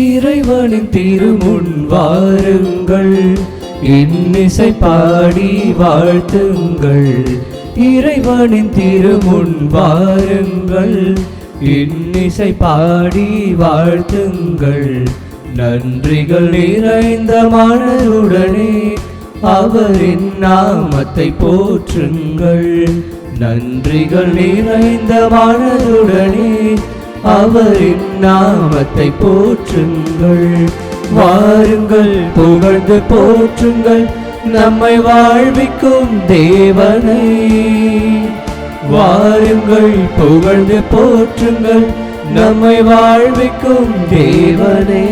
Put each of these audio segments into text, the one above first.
இறைவனின் திருமுன் வாருங்கள், இன்னிசை பாடி வாழ்த்துங்கள். இறைவனின் திருமுன் வாருங்கள், இன்னிசை பாடி வாழ்த்துங்கள். நன்றிகள் நிறைந்த மனதுடனே அவரின் நாமத்தை போற்றுங்கள். நன்றிகள் நிறைந்த மனதுடனே அவரின் நாமத்தை போற்றுங்கள். வாருங்கள் புகழ்ந்து போற்றுங்கள் நம்மை வாழ்விக்கும் தேவனை. வாருங்கள் புகழ்ந்து போற்றுங்கள் நம்மை வாழ்விக்கும் தேவனை.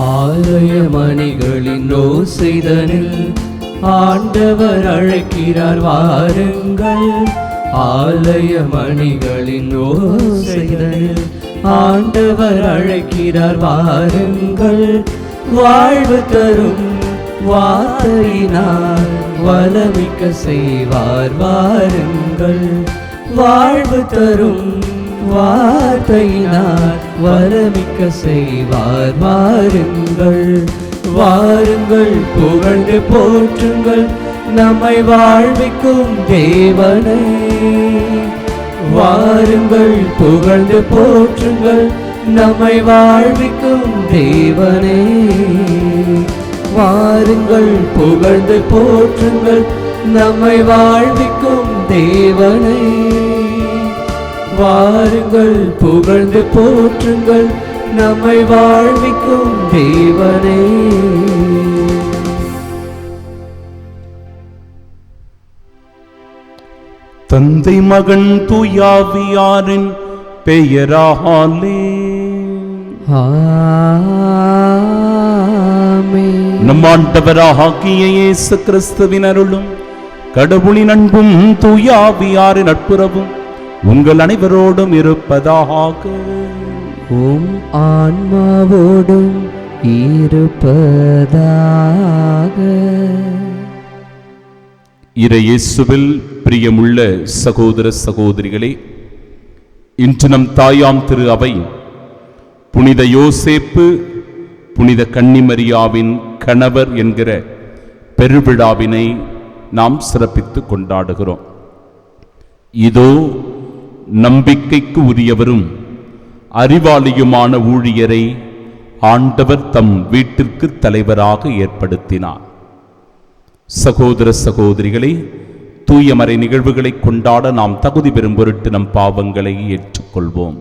ஆலய மணிகளின் ஓசைதனில் ஆண்டவர் அழைக்கிறார் வாருங்கள். ஆலய மணிகளின் ஓசைதனில் ஆண்டவர் அழைக்கிறார் வாருங்கள். வாழ்வு தரும் வார்த்தையினால் வளமிக்க செய்வார் வாருங்கள். வாழ்வு தரும் வார்த்தையினால் வளமிக்க செய்வார் வாருங்கள். வாருங்கள் புகழ்ந்து போற்றுங்கள் நம்மை வாழ்விக்கும் தேவனை. வாருங்கள் புகழ்ந்து போற்றுங்கள் நம்மை வாழ்விக்கும் தேவனை. வாருங்கள் புகழ்ந்து போற்றுங்கள் நம்மை வாழ்விக்கும் தேவனை. வாருங்கள் புகழ்ந்து போற்றுங்கள் நம்மை வாழ்விக்கும் தேவனே. தந்தை மகன் தூயாவியாரின் பெயராலே ஆமென். நம் ஆண்டவராகிய இயேசு கிறிஸ்துவின் அருளும் கடவுளின் அன்பும் தூயாவியாரின் நட்புறவும் உங்கள் அனைவரோடும் இருப்பதாக. உம் ஆன்மாவோடும் இருப்பதாக. இறையேசுவில் பிரியமுள்ள சகோதர சகோதரிகளே, இன்று நம் தாயாம் திரு அவை புனித யோசேப்பு புனித கன்னிமரியாவின் கணவர் என்கிற பெருவிழாவினை நாம் சிறப்பித்து கொண்டாடுகிறோம். இதோ நம்பிக்கைக்கு உரியவரும் அறிவாளியுமான ஊழியரை ஆண்டவர் தம் வீட்டிற்கு தலைவராக ஏற்படுத்தினார். சகோதர சகோதரிகளை, தூயமறை நிகழ்வுகளை கொண்டாட நாம் தகுதி பெறும் பொருட்டு நம் பாவங்களை ஏற்றுக்கொள்வோம்.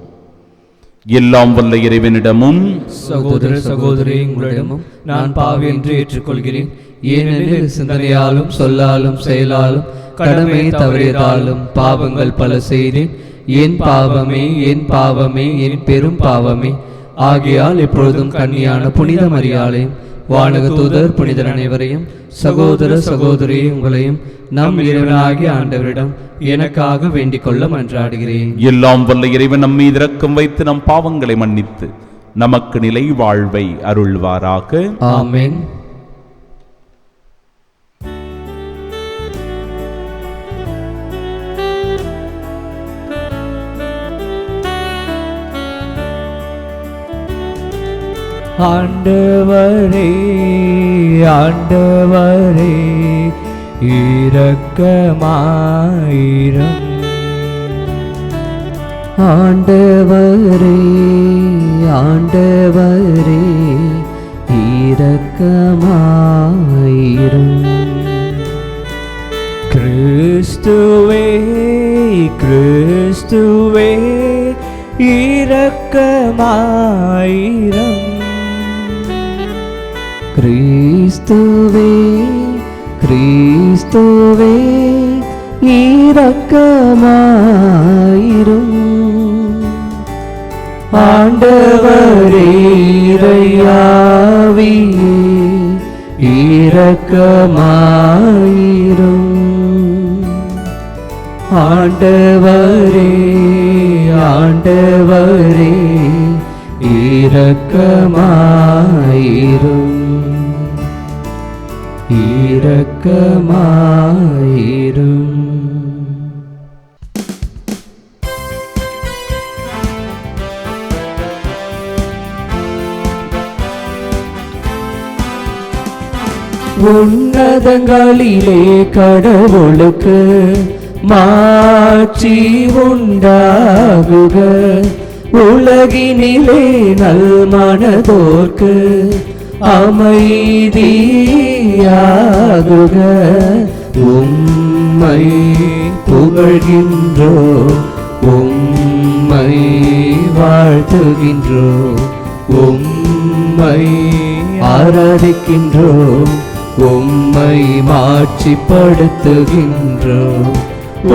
எல்லாம் வல்ல இறைவனிடமும் சகோதர சகோதரி உங்களிடமும் நான் பாவி என்று ஏற்றுக்கொள்கிறேன். ஏனெனில் சிந்தனையாலும் சொல்லாலும் செயலாலும் கடமை தவறியதாலும் பாவங்கள் பல செய்தேன். என் பாவமே என் பாவமே என் பெரும் பாவமே. ஆகையால் எப்பொழுதும் கன்னியான புனித மரியாளையும் வானக தூதர் புனிதர் அனைவரையும் சகோதர சகோதரி உங்களையும் நம் இறைவனாகிய ஆண்டவரிடம் எனக்காக வேண்டிக் கொள்ள மன்றாடுகிறேன். எல்லாம் வல்ல இறைவன் நம் மீது இரக்கம் வைத்து நம் பாவங்களை மன்னித்து நமக்கு நிலை வாழ்வை அருள்வாராக. ஆமென். ஆண்டவரே ஆண்டவரே இரக்கமாயிரம். ஆண்டவரே ஆண்டவரே இரக்கமாயிரம். கிறிஸ்துவே கிறிஸ்துவே இரக்கமாயிரம். கிறிஸ்துவே கிறிஸ்துவே இரக்கமாயிரும். ஆண்டவரே இறையாவியே இரக்கமாயிரும். ஆண்டவரே ஆண்டவரே இரக்கமாயிரும் இரக்கமாயிரும். உன்னதங்களிலே கடவுளுக்கு மாட்சி உண்டாகுக. உலகினிலே நல்மனதோர்க்கு அமைதியாகுக. உம்மை புகழ்கின்றோ, உம்மை வாழ்த்துகின்றோ, உம்மை ஆராதிக்கின்றோ, உம்மை மாட்சிப்படுத்துகின்றோ.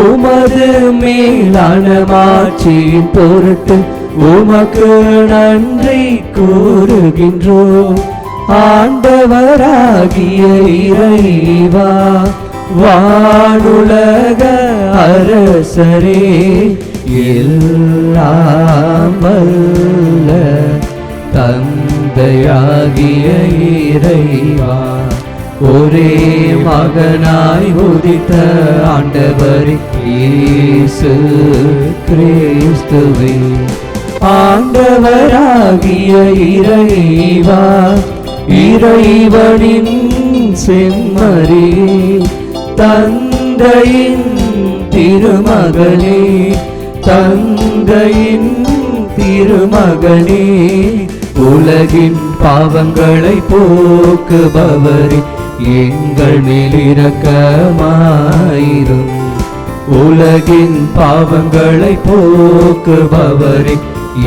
உமது மேலான மாட்சியின் பொருட்டு உமக்கு நன்றி கூறுகின்றோ. ஆண்டவராகிய இறைவா, வானுலக அரசரே, எல்லாம் வல்ல தந்தையாகிய இறைவா, ஒரே மகனாய் உதித்த ஆண்டவர் இயேசு கிறிஸ்துவே, ஆண்டவராகிய இறைவா, இறைவனின் செம்மறி, தந்தையின் திருமகனே, தந்தையின் திருமகனே, உலகின் பாவங்களை போக்குபவரே, எங்கள் மேல் இரக்கமாயிரும். உலகின் பாவங்களை போக்குபவரே,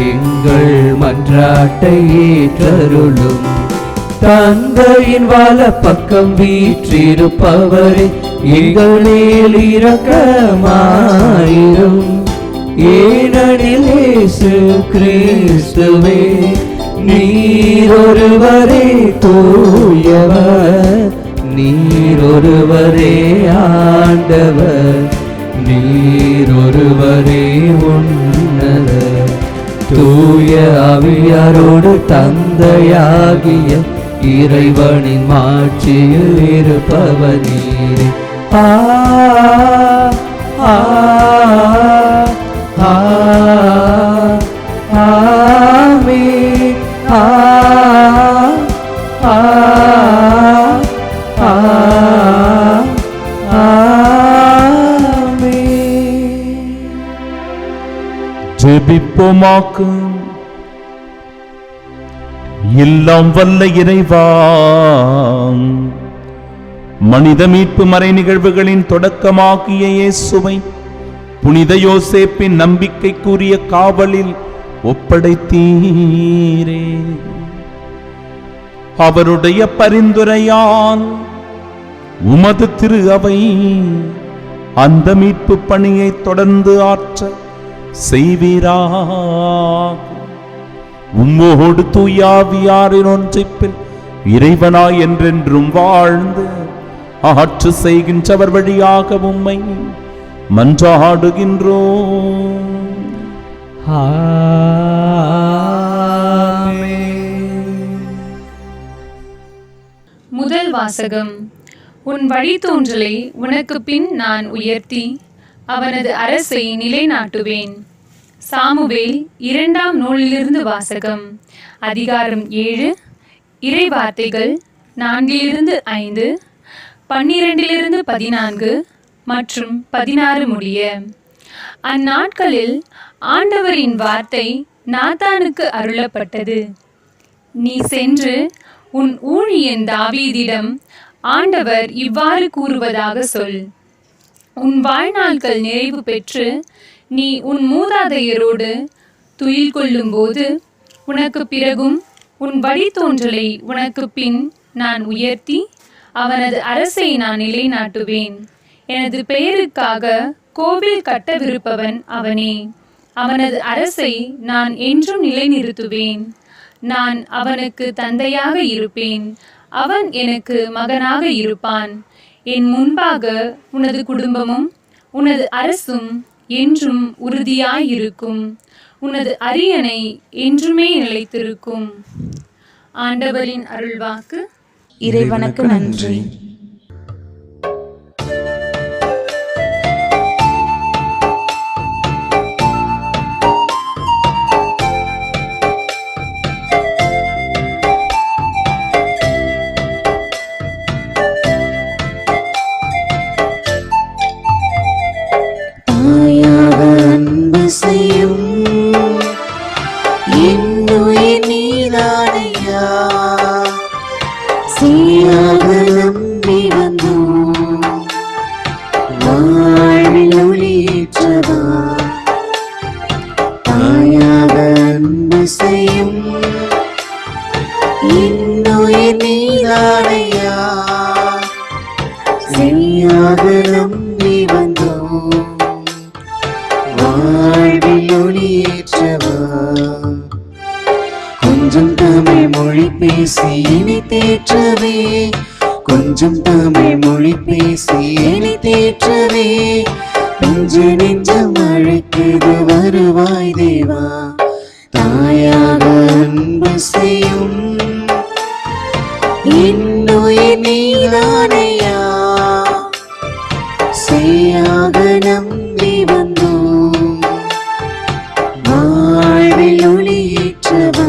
எங்கள் மன்றாட்டை ஏற்றருளும். தந்தையின் வலப்பக்கம் வீற்றிருப்பவரே, எங்கள் மேல் இரக்கமாயிரும். ஏனெனில் இயேசு கிறிஸ்துவே, நீரொருவரே தூயவர், நீரொருவரே ஆண்டவர், நீரொருவரே உன்னதர். தூய ஆவியாரோடு தந்தையாகிய இறைவனின் மாட்சியில் இருப்பவர் நீரே. ஆ ஆ ஆ ஆமென். ஆ ஆ ஆ ஆமென். ஜெபிப்போமாக்கு. எல்லாம் வல்ல இறைவா, மனித மீட்பு மறை நிகழ்வுகளின் தொடக்கமாகிய இயேசுவை புனித யோசேப்பின் நம்பிக்கைக்குரிய காவலில் ஒப்படைத்தீரே. அவருடைய பரிந்துரையால் உமது திரு அவை அந்த மீட்பு பணியை தொடர்ந்து ஆற்ற செய்வீராக. உம்மோடு தூயாவியாரின் ஒன்றிப்பில் இறைவனாய் என்றென்றும் வாழ்ந்து ஆற்று செய்கின்றவர் வழியாக உம்மை மன்றாடுகின்றோம். முதல் வாசகம். உன் வழித்தோன்றலை உனக்கு பின் நான் உயர்த்தி அவனது அரசை நிலைநாட்டுவேன். சாமுவேல் 2ஆம் நூலிலிருந்து வாசகம். அதிகாரம் 7, இறை வார்த்தைகள் 4-5, 12-14 மற்றும் 16 முடிய. அந்நாட்களில் ஆண்டவரின் வார்த்தை நாத்தானுக்கு அருளப்பட்டது. நீ சென்று உன் ஊழியன் தாவீதிடம் ஆண்டவர் இவ்வாறு கூறுவதாக சொல். உன் வாழ்நாட்கள் நிறைவு பெற்று நீ உன் மூதாதையரோடு துயில் கொள்ளும் போது உனக்கு பிறகும் உன் வழித்தோன்றலை உனக்கு பின் நான் உயர்த்தி அவனது அரசை நான் நிலைநாட்டுவேன். எனது பெயருக்காக கோவில் கட்டவிருப்பவன் அவனே. அவனது அரசை நான் என்றும் நிலைநிறுத்துவேன். நான் அவனுக்கு தந்தையாக இருப்பேன், அவன் எனக்கு மகனாக இருப்பான். என் முன்பாக உனது குடும்பமும் உனது அரசும் என்றும் உறுதியாயிருக்கும். உனது அரியணை என்றுமே நிலைத்திருக்கும். ஆண்டவரின் அருள்வாக்கு. இறைவனுக்கு நன்றி. கொஞ்சம் தமிழ் மொழி பேசி இனி தேற்றவே, கொஞ்சம் தமிழ் மொழி பேசி இனி தேற்றவே, நெஞ்ச நெஞ்சம் அழைக்குது வருவாய் தேவா. தாயாக அன்பு செய்யும் என்னுயிர் நீதானையா, செய்யாக நம்பி வந்தோம் வாழ்வில் ஒளியேற்றவா.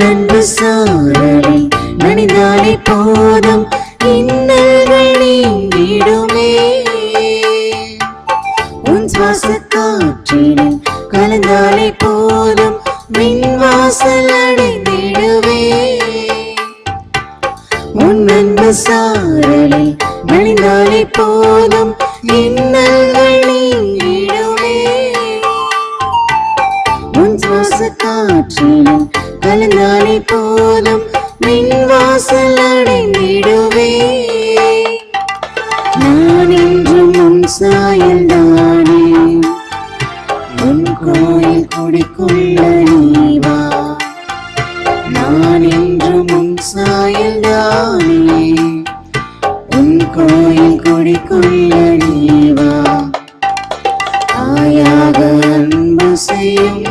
அன்பு சாரலில் நனைந்தாலே போதும் இன்னல்கள் நீங்கிடுமே, உன் சுவாச காற்றினில் கலந்தாலே போதும் மின்வாசல் அடைந்திடுவே. உன் அன்பு சாரலில் நனைந்தாலே போதும் இன்னல்கள் நீங்கிடுமே, உன் சுவாச காற்றினில் கலந்தாலே போதும் மின்வாசல் அடைந்திடுவே. நான் என்றும் உன் சாயல் தானே, உன் கோயில் குடிக்குள்ள நீவா. நான் என்றும் உன் சாயல் தானே, உன் கோயில் குடிக்குள்ள நீவா. தாயாக அன்பு செய்யும்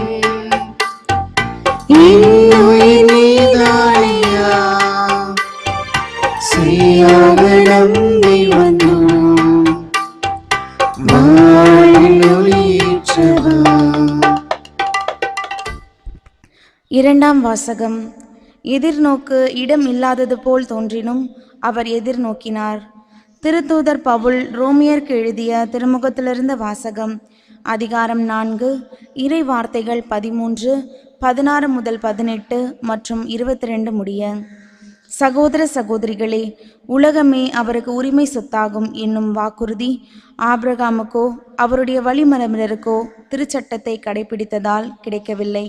இன்னுயிர் நீதானையா, செய்யாக நம்பி வந்தோம் வாழ்வில் ஒளியேற்றவா. இரண்டாம் வாசகம். எதிர்நோக்கு இடம் இல்லாதது போல் தோன்றினும் அவர் எதிர்நோக்கினார். திருத்தூதர் பவுல் ரோமியருக்கு எழுதிய திருமுகத்திலிருந்து வாசகம். அதிகாரம் 4, இறை வார்த்தைகள் 13, 16 முதல் 18 மற்றும் 22 முடிய. சகோதர சகோதரிகளே, உலகமே அவருக்கு உரிமை சொத்தாகும் என்னும் வாக்குறுதி ஆபிரகாமுக்கோ அவருடைய வழிமரபினருக்கோ திருச்சட்டத்தை கடைபிடித்ததால் கிடைக்கவில்லை.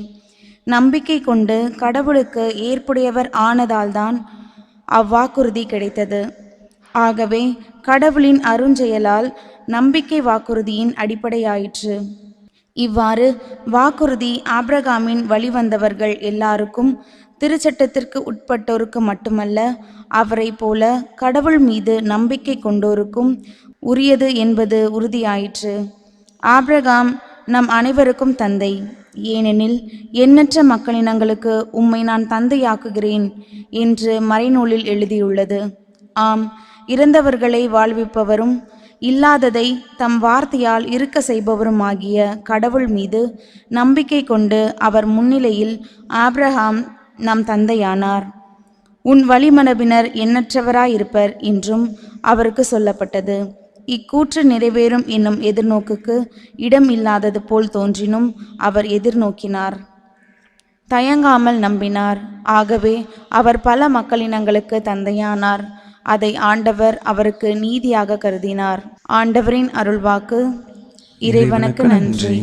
நம்பிக்கை கொண்டு கடவுளுக்கு ஏற்புடையவர் ஆனதால்தான் அவ்வாக்குறுதி கிடைத்தது. ஆகவே கடவுளின் அருஞ்செயலால் நம்பிக்கை வாக்குறுதியின் அடிப்படையாயிற்று. இவ்வாறு வாக்குறுதி ஆபிரகாமின் வழிவந்தவர்கள் எல்லாருக்கும், திருச்சட்டத்திற்கு உட்பட்டோருக்கு மட்டுமல்ல, அவரை போல கடவுள் மீது நம்பிக்கை கொண்டோருக்கும் உரியது என்பது உறுதியாயிற்று. ஆபிரகாம் நம் அனைவருக்கும் தந்தை. ஏனெனில் எண்ணற்ற மக்களினங்களுக்கு உம்மை நான் தந்தையாக்குகிறேன் என்று மறைநூலில் எழுதியுள்ளது. ஆம், இறந்தவர்களை வாழ்விப்பவரும் இல்லாததை தம் வார்த்தையால் இருக்க செய்பவருமாகிய கடவுள் மீது நம்பிக்கை கொண்டு அவர் முன்னிலையில் ஆபிரகாம் நம் தந்தையானார். உன் வழிமரபினர் எண்ணற்றவராயிருப்பர் என்றும் அவருக்கு சொல்லப்பட்டது. இக்கூற்று நிறைவேறும் என்னும் எதிர்நோக்குக்கு இடம் இல்லாதது போல் தோன்றினும் அவர் எதிர்நோக்கினார். தயங்காமல் நம்பினார். ஆகவே அவர் பல மக்களினங்களுக்கு தந்தையானார். அதை ஆண்டவர் அவருக்கு நீதியாக கருதினார். ஆண்டவரின் அருள்வாக்கு. இறைவனுக்கு நன்றி.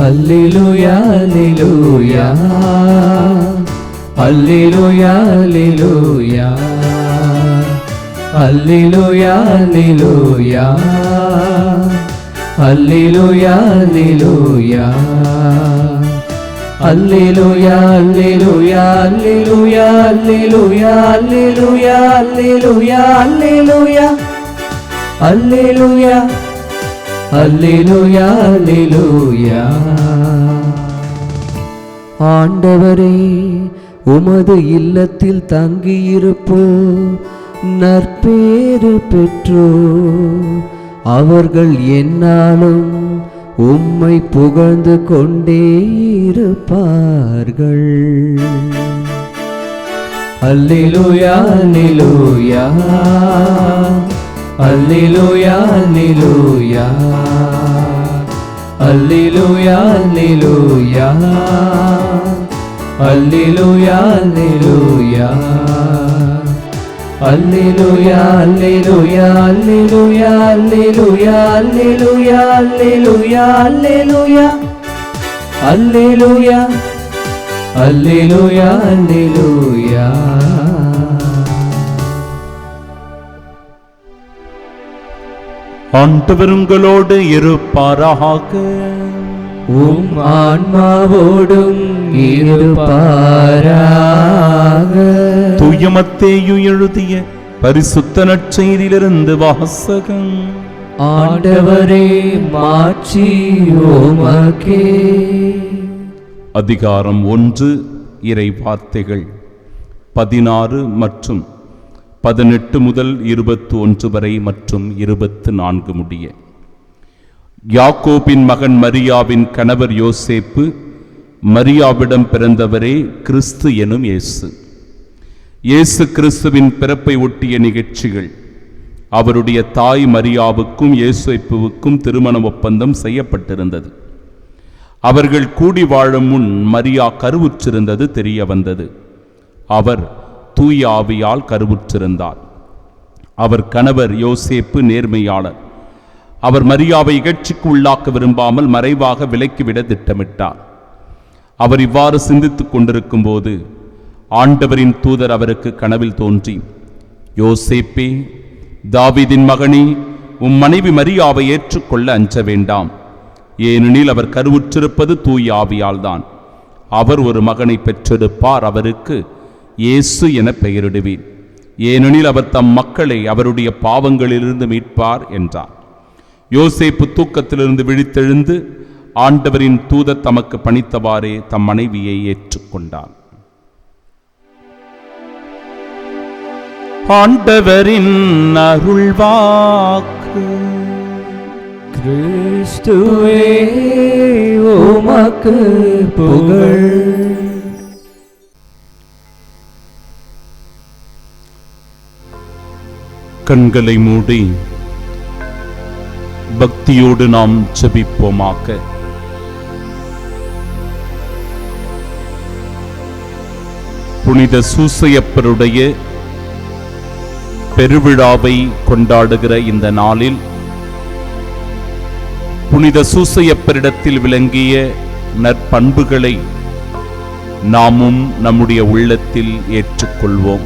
அல்லேலூயா அல்லேலூயா அல்லேலூயா அல்லேலூயா அல்லேலூயா அல்லேலூயா அல்லேலூயா அல்லேலூயா அல்லேலூயா அல்லேலூயா அல்லேலூயா அல்லேலூயா அல்லேலூயா அல்லேலூயா அல்லேலூயா அல்லேலூயா அல்லேலூயா. ஆண்டவரே, உமது இல்லத்தில் தங்கியிருப்போ நற்பேறு பெற்றோ, அவர்கள் எந்நாளும் உம்மை புகழ்ந்து கொண்டே இருப்பார்கள். அல்லேலூயா அல்லேலூயா அல்லேலூயா அல்லேலூயா அல்லேலூயா அல்லேலூயா அல்லேலூயா அல்லேலூயா அல்லேலூயா அல்லேலூயா அல்லேலூயா அல்லேலூயா அல்லேலூயா அல்லேலூயா அல்லேலூயா அல்லேலூயா அல்லேலூயா. ஆண்டவர் உங்களோடு இருப்பாராக. உம் ஆன்மாவோடும் இருப்பாராக. தூய மத்தேயு எழுதிய பரிசுத்த நற்செய்தியிலிருந்து வாசகம். ஆண்டவரே, மாட்சி உமக்கே. அதிகாரம் 1. இறை வார்த்தைகள் 16 மற்றும் 18 முதல் 21 வரை மற்றும் 24 முடிய. யாக்கோபின் மகன் மரியாவின் கணவர் யோசேப்பு, மரியாவிடம் பிறந்தவரே கிறிஸ்து எனும் இயேசு. இயேசு கிறிஸ்துவின் பிறப்பை ஒட்டிய நிகழ்ச்சிகள். அவருடைய தாய் மரியாவுக்கும் யோசேப்புவுக்கும் திருமண ஒப்பந்தம் செய்யப்பட்டிருந்தது. அவர்கள் கூடி வாழும் முன் மரியா கருவுற்றிருந்தது தெரிய வந்தது. அவர் தூய ஆவியால் கருவுற்றிருந்தார். அவர் கணவர் யோசேப்பு நேர்மையாளர். அவர் மரியாவை இகழ்ச்சிக்கு உள்ளாக்க விரும்பாமல் மறைவாக விலக்கிவிட திட்டமிட்டார். அவர் இவ்வாறு சிந்தித்துக் கொண்டிருக்கும் போது ஆண்டவரின் தூதர் அவருக்கு கனவில் தோன்றி, யோசேப்பே, தாவீதின் மகனே, உம் மனைவி மரியாவை ஏற்றுக்கொள்ள அஞ்ச வேண்டாம். ஏனெனில் அவர் கருவுற்றிருப்பது தூய ஆவியால்தான். அவர் ஒரு மகனை பெற்றெடுப்பார். அவருக்கு இயேசு என பெயரிடுவீர். ஏனெனில் அவர் தம் மக்களை அவருடைய பாவங்களிலிருந்து மீட்பார் என்றார். யோசேப்பு தூக்கத்திலிருந்து விழித்தெழுந்து ஆண்டவரின் தூதர் தமக்கு பணித்தவாறே தம் மனைவியை ஏற்றுக்கொண்டார். ஆண்டவரின் அருள்வாக்கு. கிறிஸ்துவே, உமக்கு புகழ். கண்களை மூடி பக்தியோடு நாம் ஜெபிப்போமாக. புனித சூசையப்பருடைய பெருவிழாவை கொண்டாடுகிற இந்த நாளில் புனித சூசையப்பரிடத்தில் விளங்கிய நற்பண்புகளை நாமும் நம்முடைய உள்ளத்தில் ஏற்றுக்கொள்வோம்.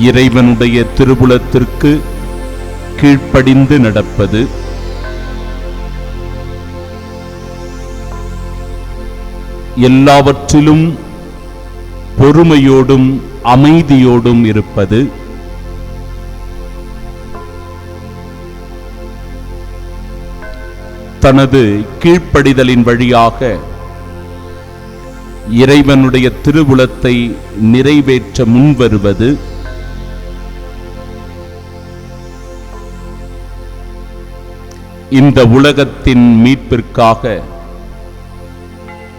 இறைவனுடைய திருவுளத்திற்கு கீழ்ப்படிந்து நடப்பது, எல்லாவற்றிலும் பொறுமையோடும் அமைதியோடும் இருப்பது, தனது கீழ்ப்படிதலின் வழியாக இறைவனுடைய திருவுளத்தை நிறைவேற்ற முன்வருவது, இந்த உலகத்தின் மீட்பிற்காக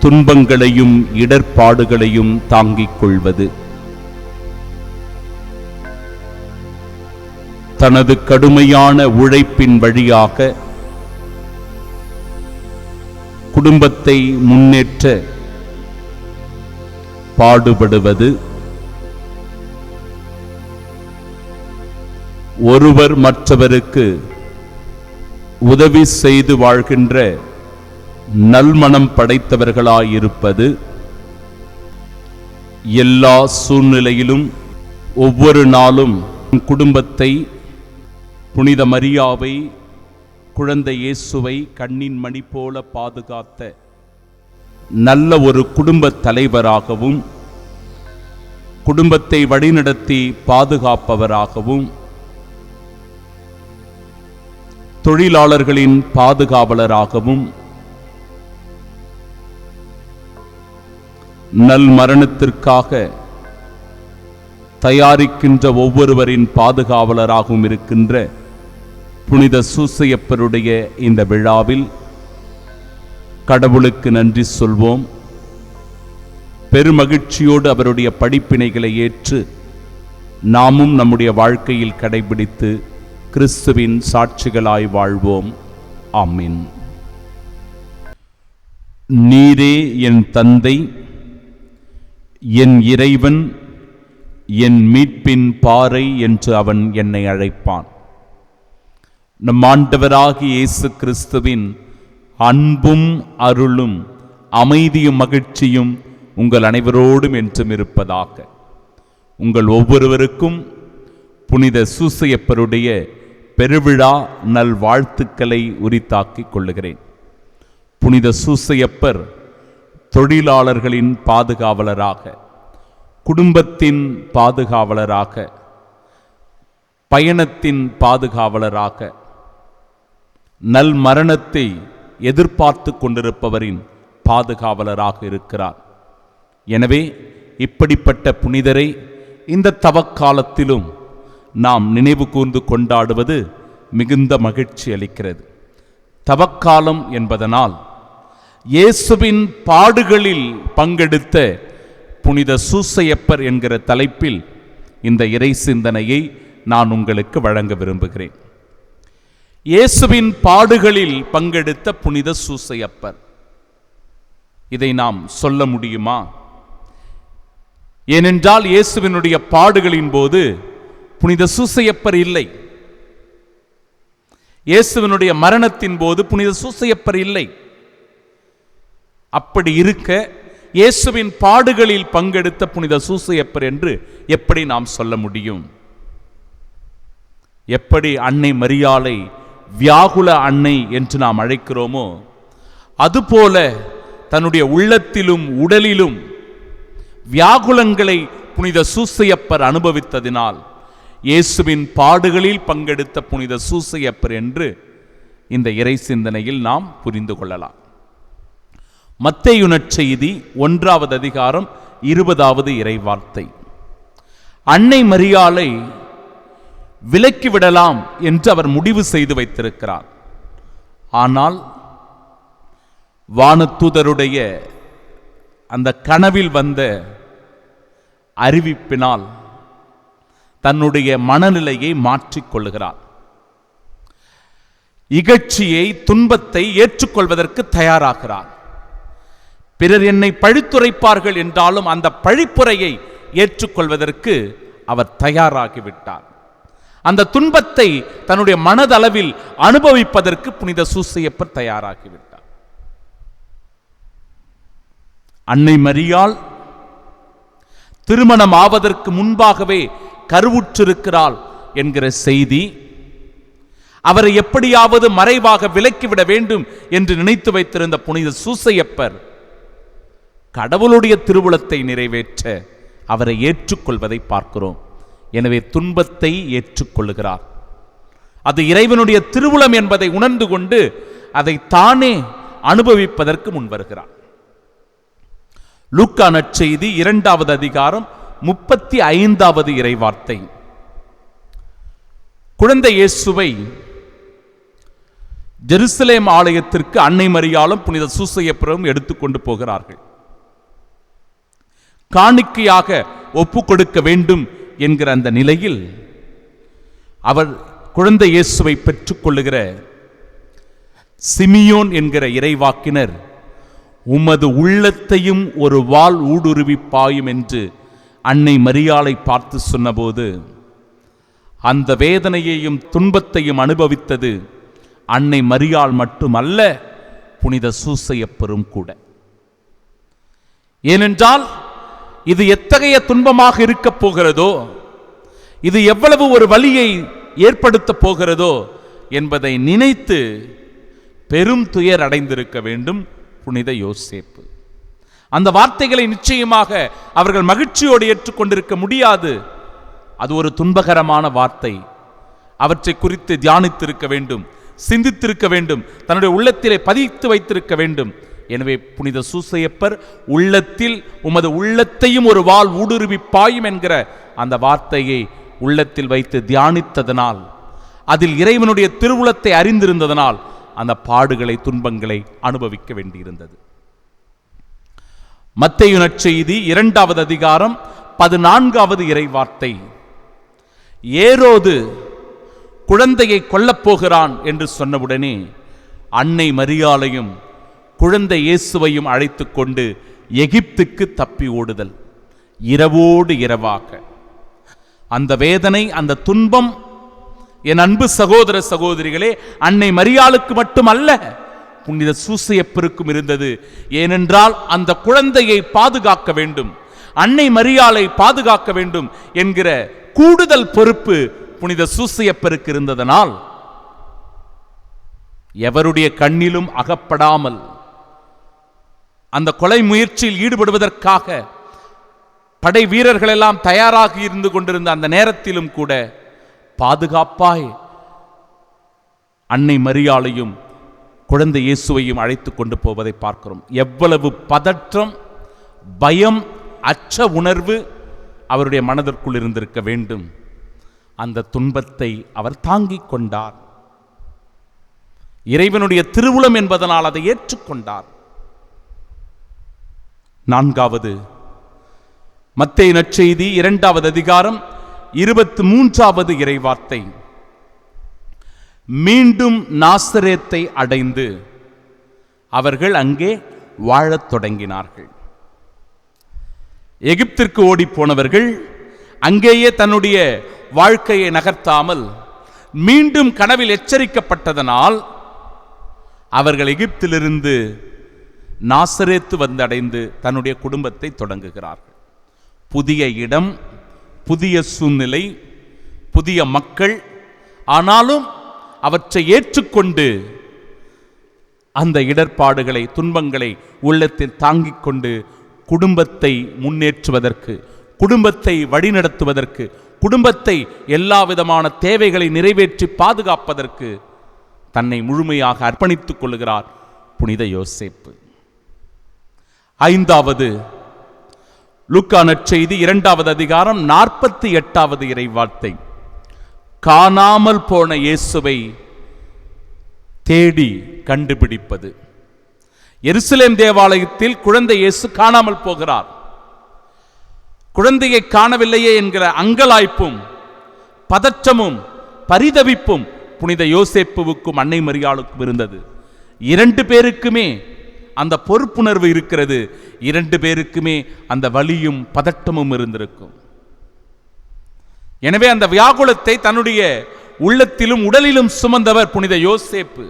துன்பங்களையும் இடர்பாடுகளையும் தாங்கிக் கொள்வது, தனது கடுமையான உழைப்பின் வழியாக குடும்பத்தை முன்னேற்ற பாடுபடுவது, ஒருவர் மற்றவருக்கு உதவி செய்து வாழ்கின்ற நல்மனம் படைத்தவர்களாயிருப்பது எல்லா சூழ்நிலையிலும் ஒவ்வொரு நாளும் குடும்பத்தை, புனித மரியாவை, குழந்தை இயேசுவை கண்ணின் மணி போல பாதுகாத்த நல்ல ஒரு குடும்ப தலைவராகவும், குடும்பத்தை வழிநடத்தி பாதுகாப்பவராகவும், தொழிலாளர்களின் பாதுகாவலராகவும், நல் மரணத்திற்காக தயாரிக்கின்ற ஒவ்வொருவரின் பாதுகாவலராகவும் இருக்கின்ற புனித சூசையப்பருடைய இந்த விழாவில் கடவுளுக்கு நன்றி சொல்வோம். பெருமகிழ்ச்சியோடு அவருடைய படிப்பினைகளை ஏற்று நாமும் நம்முடைய வாழ்க்கையில் கடைபிடித்து கிறிஸ்துவின் சாட்சிகளாய் வாழ்வோம். ஆமீன். நீரே என் தந்தை, என் இறைவன், என் மீட்பின் பாறை என்று அவன் என்னை அழைப்பான். நம் ஆண்டவராகிய இயேசு கிறிஸ்துவின் அன்பும் அருளும் அமைதியும் மகிழ்ச்சியும் உங்கள் அனைவரோடும் என்றும் இருப்பதாக. உங்கள் ஒவ்வொருவருக்கும் புனித சூசையப்பருடைய பெருவிழா நல் வாழ்த்துக்களை உரித்தாக்கிக் கொள்ளுகிறேன். புனித சூசையப்பர் தொழிலாளர்களின் பாதுகாவலராக, குடும்பத்தின் பாதுகாவலராக, பயணத்தின் பாதுகாவலராக, நல் மரணத்தை எதிர்பார்த்து கொண்டிருப்பவரின் பாதுகாவலராக இருக்கிறார். எனவே இப்படிப்பட்ட புனிதரை இந்த தவக்காலத்திலும் நாம் நினைவு கூர்ந்து கொண்டாடுவது மிகுந்த மகிழ்ச்சி அளிக்கிறது. தவக்காலம் என்பதனால் இயேசுவின் பாடுகளில் பங்கெடுத்த புனித சூசையப்பர் என்கிற தலைப்பில் இந்த இறை சிந்தனையை நான் உங்களுக்கு வழங்க விரும்புகிறேன். இயேசுவின் பாடுகளில் பங்கெடுத்த புனித சூசையப்பர், இதை நாம் சொல்ல முடியுமா? ஏனென்றால் இயேசுவினுடைய பாடுகளின் போது புனித சூசையப்பர் இல்லை. இயேசுவினுடைய மரணத்தின் போது புனித சூசையப்பர் இல்லை. அப்படி இருக்க இயேசுவின் பாடுகளில் பங்கெடுத்த புனித சூசையப்பர் என்று எப்படி நாம் சொல்ல முடியும்? எப்படி அன்னை மரியாளை வியாகுல அன்னை என்று நாம் அழைக்கிறோமோ, அதுபோல தன்னுடைய உள்ளத்திலும் உடலிலும் வியாகுலங்களை புனித சூசையப்பர் அனுபவித்ததினால் இயேசுவின் பாடுகளில் பங்கெடுத்த புனித சூசையப்பர் என்று இந்த இறை சிந்தனையில் நாம் புரிந்து கொள்ளலாம். மத்தேயு நற்செய்தி 1வது அதிகாரம் 20வது இறைவார்த்தை. அன்னை மரியாளை விலக்கிவிடலாம் என்று அவர் முடிவு செய்து வைத்திருக்கிறார். ஆனால் வானதூதருடைய அந்த கனவில் வந்த அறிவிப்பினால் தன்னுடைய மனநிலையை மாற்றிக்கொள்ளுகிறார். இகழ்ச்சியை, துன்பத்தை ஏற்றுக்கொள்வதற்கு தயாராகிறார். பிறர் என்னை பழித்துரைப்பார்கள் என்றாலும் அந்த பழிப்புரையை ஏற்றுக்கொள்வதற்கு அவர் தயாராகிவிட்டார். அந்த துன்பத்தை தன்னுடைய மனதளவில் அனுபவிப்பதற்கு புனித சூசையப்பர் தயாராகிவிட்டார். அன்னை மரியாள் திருமணம் ஆவதற்கு முன்பாகவே கருவுற்றிருக்கிறாள் என்கிற செய்தி அவரை எப்படியாவது மறைவாக விலக்கிவிட வேண்டும் என்று நினைத்து வைத்திருந்த புனித சூசையப்பர் கடவுளுடைய திருவுளத்தை நிறைவேற்ற அவரை ஏற்றுக்கொள்வதை பார்க்கிறோம். எனவே துன்பத்தை ஏற்றுக்கொள்ளுகிறார். அது இறைவனுடைய திருவுளம் என்பதை உணர்ந்து கொண்டு அதை தானே அனுபவிப்பதற்கு முன்வருகிறார். லூக்கா நற்செய்தி 2வது அதிகாரம் 35வது இறைவார்த்தை. குழந்தை இயேசுவை ஜெருசலேம் ஆலயத்திற்கு அன்னை மரியாளும் புனித சூசையப்பரும் எடுத்துக்கொண்டு போகிறார்கள். காணிக்கையாக ஒப்பு கொடுக்க வேண்டும் என்கிற அந்த நிலையில் அவர் குழந்தை இயேசுவை பெற்றுக்கொள்ளுகிற சிமியோன் என்கிற இறைவாக்கினர், உமது உள்ளத்தையும் ஒரு வாள் ஊடுருவி பாயும் என்று அன்னை மரியாளை பார்த்து சொன்னபோது அந்த வேதனையையும் துன்பத்தையும் அனுபவித்தது அன்னை மரியாள் மட்டுமல்ல, புனித சூசையப்பரும் கூட. ஏனென்றால் இது எத்தகைய துன்பமாக இருக்கப் போகிறதோ, இது எவ்வளவு ஒரு வலியை ஏற்படுத்த போகிறதோ என்பதை நினைத்து பெரும் துயர் அடைந்திருக்க வேண்டும் புனித யோசேப்பு. அந்த வார்த்தைகளை நிச்சயமாக அவர்கள் மகிழ்ச்சியோடு ஏற்றுக்கொண்டிருக்க முடியாது. அது ஒரு துன்பகரமான வார்த்தை. அவற்றை குறித்து தியானித்திருக்க வேண்டும், சிந்தித்திருக்க வேண்டும், தன்னுடைய உள்ளத்திலே பதித்து வைத்திருக்க வேண்டும். எனவே புனித சூசையப்பர் உள்ளத்தில் உமது உள்ளத்தையும் ஒரு வாள் ஊடுருவி பாயும் என்கிற அந்த வார்த்தையை உள்ளத்தில் வைத்து தியானித்ததனால், அதில் இறைவனுடைய திருவுளத்தை அறிந்திருந்ததனால் அந்த பாடுகளை, துன்பங்களை அனுபவிக்க வேண்டியிருந்தது. மத்தேயு நற்செய்தி 2வது அதிகாரம் 14வது இறைவார்த்தை. ஏரோது குழந்தையை கொல்லப்போகிறான் என்று சொன்னவுடனே அன்னை மரியாளையும் குழந்தை இயேசுவையும் அழைத்து கொண்டு எகிப்துக்கு தப்பி ஓடுதல். இரவோடு இரவாக அந்த வேதனை, அந்த துன்பம் என் அன்பு சகோதர சகோதரிகளே, அன்னை மரியாளுக்கு மட்டுமல்ல, புனித சூசையப்பருக்கும் இருந்தது. ஏனென்றால் அந்த குழந்தையை பாதுகாக்க வேண்டும், அன்னை மரியாளை பாதுகாக்க வேண்டும் என்கிற கூடுதல் பொறுப்பு புனித சூசையப்பருக்கு இருந்ததனால் எவருடைய கண்ணிலும் அகப்படாமல் அந்த கொலை முயற்சியில் ஈடுபடுவதற்காக படை வீரர்கள் எல்லாம் தயாராக இருந்து கொண்டிருந்த அந்த நேரத்திலும் கூட பாதுகாப்பாய் அன்னை மரியாளையும் குழந்தை இயேசுவையும் அழைத்து கொண்டு போவதை பார்க்கிறோம். எவ்வளவு பதற்றம், பயம், அச்ச உணர்வு அவருடைய மனதிற்குள் இருந்திருக்க வேண்டும். அந்த துன்பத்தை அவர் தாங்கிக் கொண்டார். இறைவனுடைய திருவுளம் என்பதனால் அதை ஏற்றுக்கொண்டார். 4வது மத்தேயு நற்செய்தி 2வது அதிகாரம் 23வது இறைவார்த்தை. மீண்டும் நாசரேத்தை அடைந்து அவர்கள் அங்கே வாழத் தொடங்கினார்கள். எகிப்திற்கு ஓடி போனவர்கள் அங்கேயே தன்னுடைய வாழ்க்கையை நகர்த்தாமல் மீண்டும் கனவில் எச்சரிக்கப்பட்டதனால் அவர்கள் எகிப்திலிருந்து நாசரேத்து வந்தடைந்து தன்னுடைய குடும்பத்தை தொடங்குகிறார்கள். புதிய இடம், புதிய சூழ்நிலை, புதிய மக்கள், ஆனாலும் அவற்றை ஏற்றுக்கொண்டு அந்த இடர்பாடுகளை, துன்பங்களை உள்ளத்தில் தாங்கிக் கொண்டு குடும்பத்தை முன்னேற்றுவதற்கு, குடும்பத்தை வழிநடத்துவதற்கு, குடும்பத்தை எல்லா விதமான தேவைகளை நிறைவேற்றி பாதுகாப்பதற்கு தன்னை முழுமையாக அர்ப்பணித்துக் கொள்கிறார் புனித யோசேப்பு. 5வது லூக்கா நற்செய்தி 2வது அதிகாரம் 48வது இறைவார்த்தை. காணாமல் போன இயேசுவை தேடி கண்டுபிடிப்பது. எருசலேம் தேவாலயத்தில் குழந்தை இயேசு காணாமல் போகிறார். குழந்தையை காணவில்லையே என்கிற அங்கலாய்ப்பும் பதற்றமும் பரிதவிப்பும் புனித யோசேப்புவுக்கும் அன்னை மரியாளுக்கும் இருந்தது. 2 பேருக்குமே அந்த பொறுப்புணர்வு இருக்கிறது. 2 பேருக்குமே அந்த வலியும் பதட்டமும் இருந்திருக்கும். எனவே அந்த வியாகுலத்தை தன்னுடைய உள்ளத்திலும் உடலிலும் சுமந்தவர் புனித யோசேப்பு.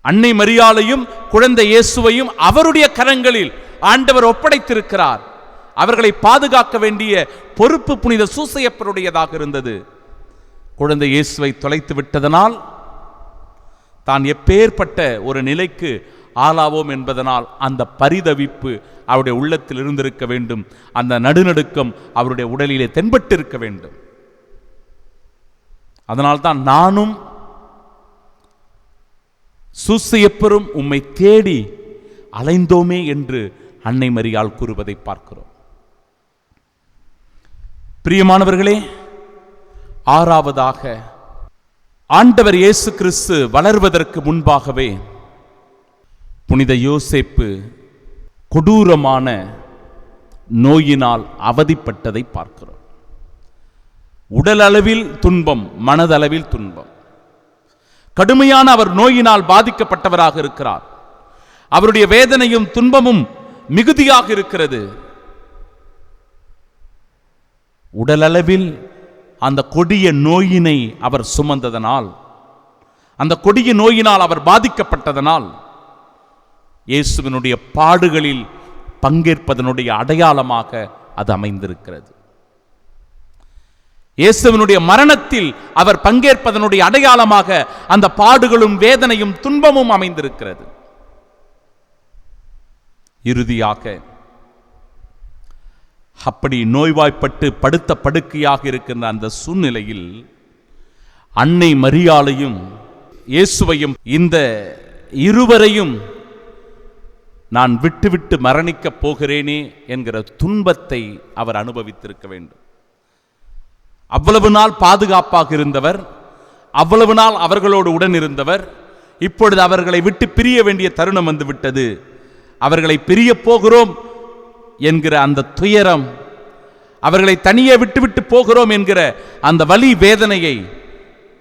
அன்னை மரியாளையும் குழந்தை இயேசுவையும் அவருடைய கரங்களில் ஆண்டவர் ஒப்படைத்திருக்கிறார். அவர்களை பாதுகாக்க வேண்டிய பொறுப்பு புனித சூசையப்பருடையதாக இருந்தது. குழந்தை இயேசுவை தொலைத்து விட்டதனால் தான் எப்பேற்பட்ட ஒரு நிலைக்கு ஆளாவோம் என்பதனால் அந்த பரிதவிப்பு அவருடைய உள்ளத்தில் இருந்திருக்க வேண்டும். அந்த நடுநடுக்கம் அவருடைய உடலிலே தென்பட்டிருக்க வேண்டும். அதனால்தான் நானும் சூசையப்பரும் உம்மை தேடி அலைந்தோமே என்று அன்னை மரியாள் கூறுவதை பார்க்கிறோம். பிரியமானவர்களே, 6வதாக ஆண்டவர் இயேசு கிறிஸ்து வளர்வதற்கு முன்பாகவே புனித யோசேப்பு கொடூரமான நோயினால் அவதிப்பட்டதை பார்க்கிறோம். உடல் அளவில் துன்பம், மனதளவில் துன்பம். கடுமையான அவர் நோயினால் பாதிக்கப்பட்டவராக இருக்கிறார். அவருடைய வேதனையும் துன்பமும் மிகுதியாக இருக்கிறது. உடலளவில் அந்த கொடிய நோயினை அவர் சுமந்ததனால், அந்த கொடிய நோயினால் அவர் பாதிக்கப்பட்டதனால், இயேசுவினுடைய பாடுகளில் பங்கேற்பதனுடைய அடையாளமாக அது அமைந்திருக்கிறது. இயேசுவினுடைய மரணத்தில் அவர் பங்கேற்பதனுடைய அடையாளமாக அந்த பாடுகளும் வேதனையும் துன்பமும் அமைந்திருக்கிறது. இறுதியாக அப்படி நோய்வாய்ப்பட்டு படுத்த படுக்கையாக இருக்கின்ற அந்த சூழ்நிலையில் அன்னை மரியாளையும் இயேசுவையும், இந்த இருவரையும் நான் விட்டுவிட்டு மரணிக்கப் போகிறேனே என்கிற துன்பத்தை அவர் அனுபவித்திருக்க வேண்டும். அவ்வளவு நாள் பாதுகாப்பாக இருந்தவர், அவ்வளவு நாள் அவர்களோடு உடன் இருந்தவர், இப்பொழுது அவர்களை விட்டு பிரிய வேண்டிய தருணம் வந்து விட்டது. அவர்களை பிரிய போகிறோம் என்கிற அந்த துயரம், அவர்களை தனியே விட்டுவிட்டு போகிறோம் என்கிற அந்த வலி வேதனையை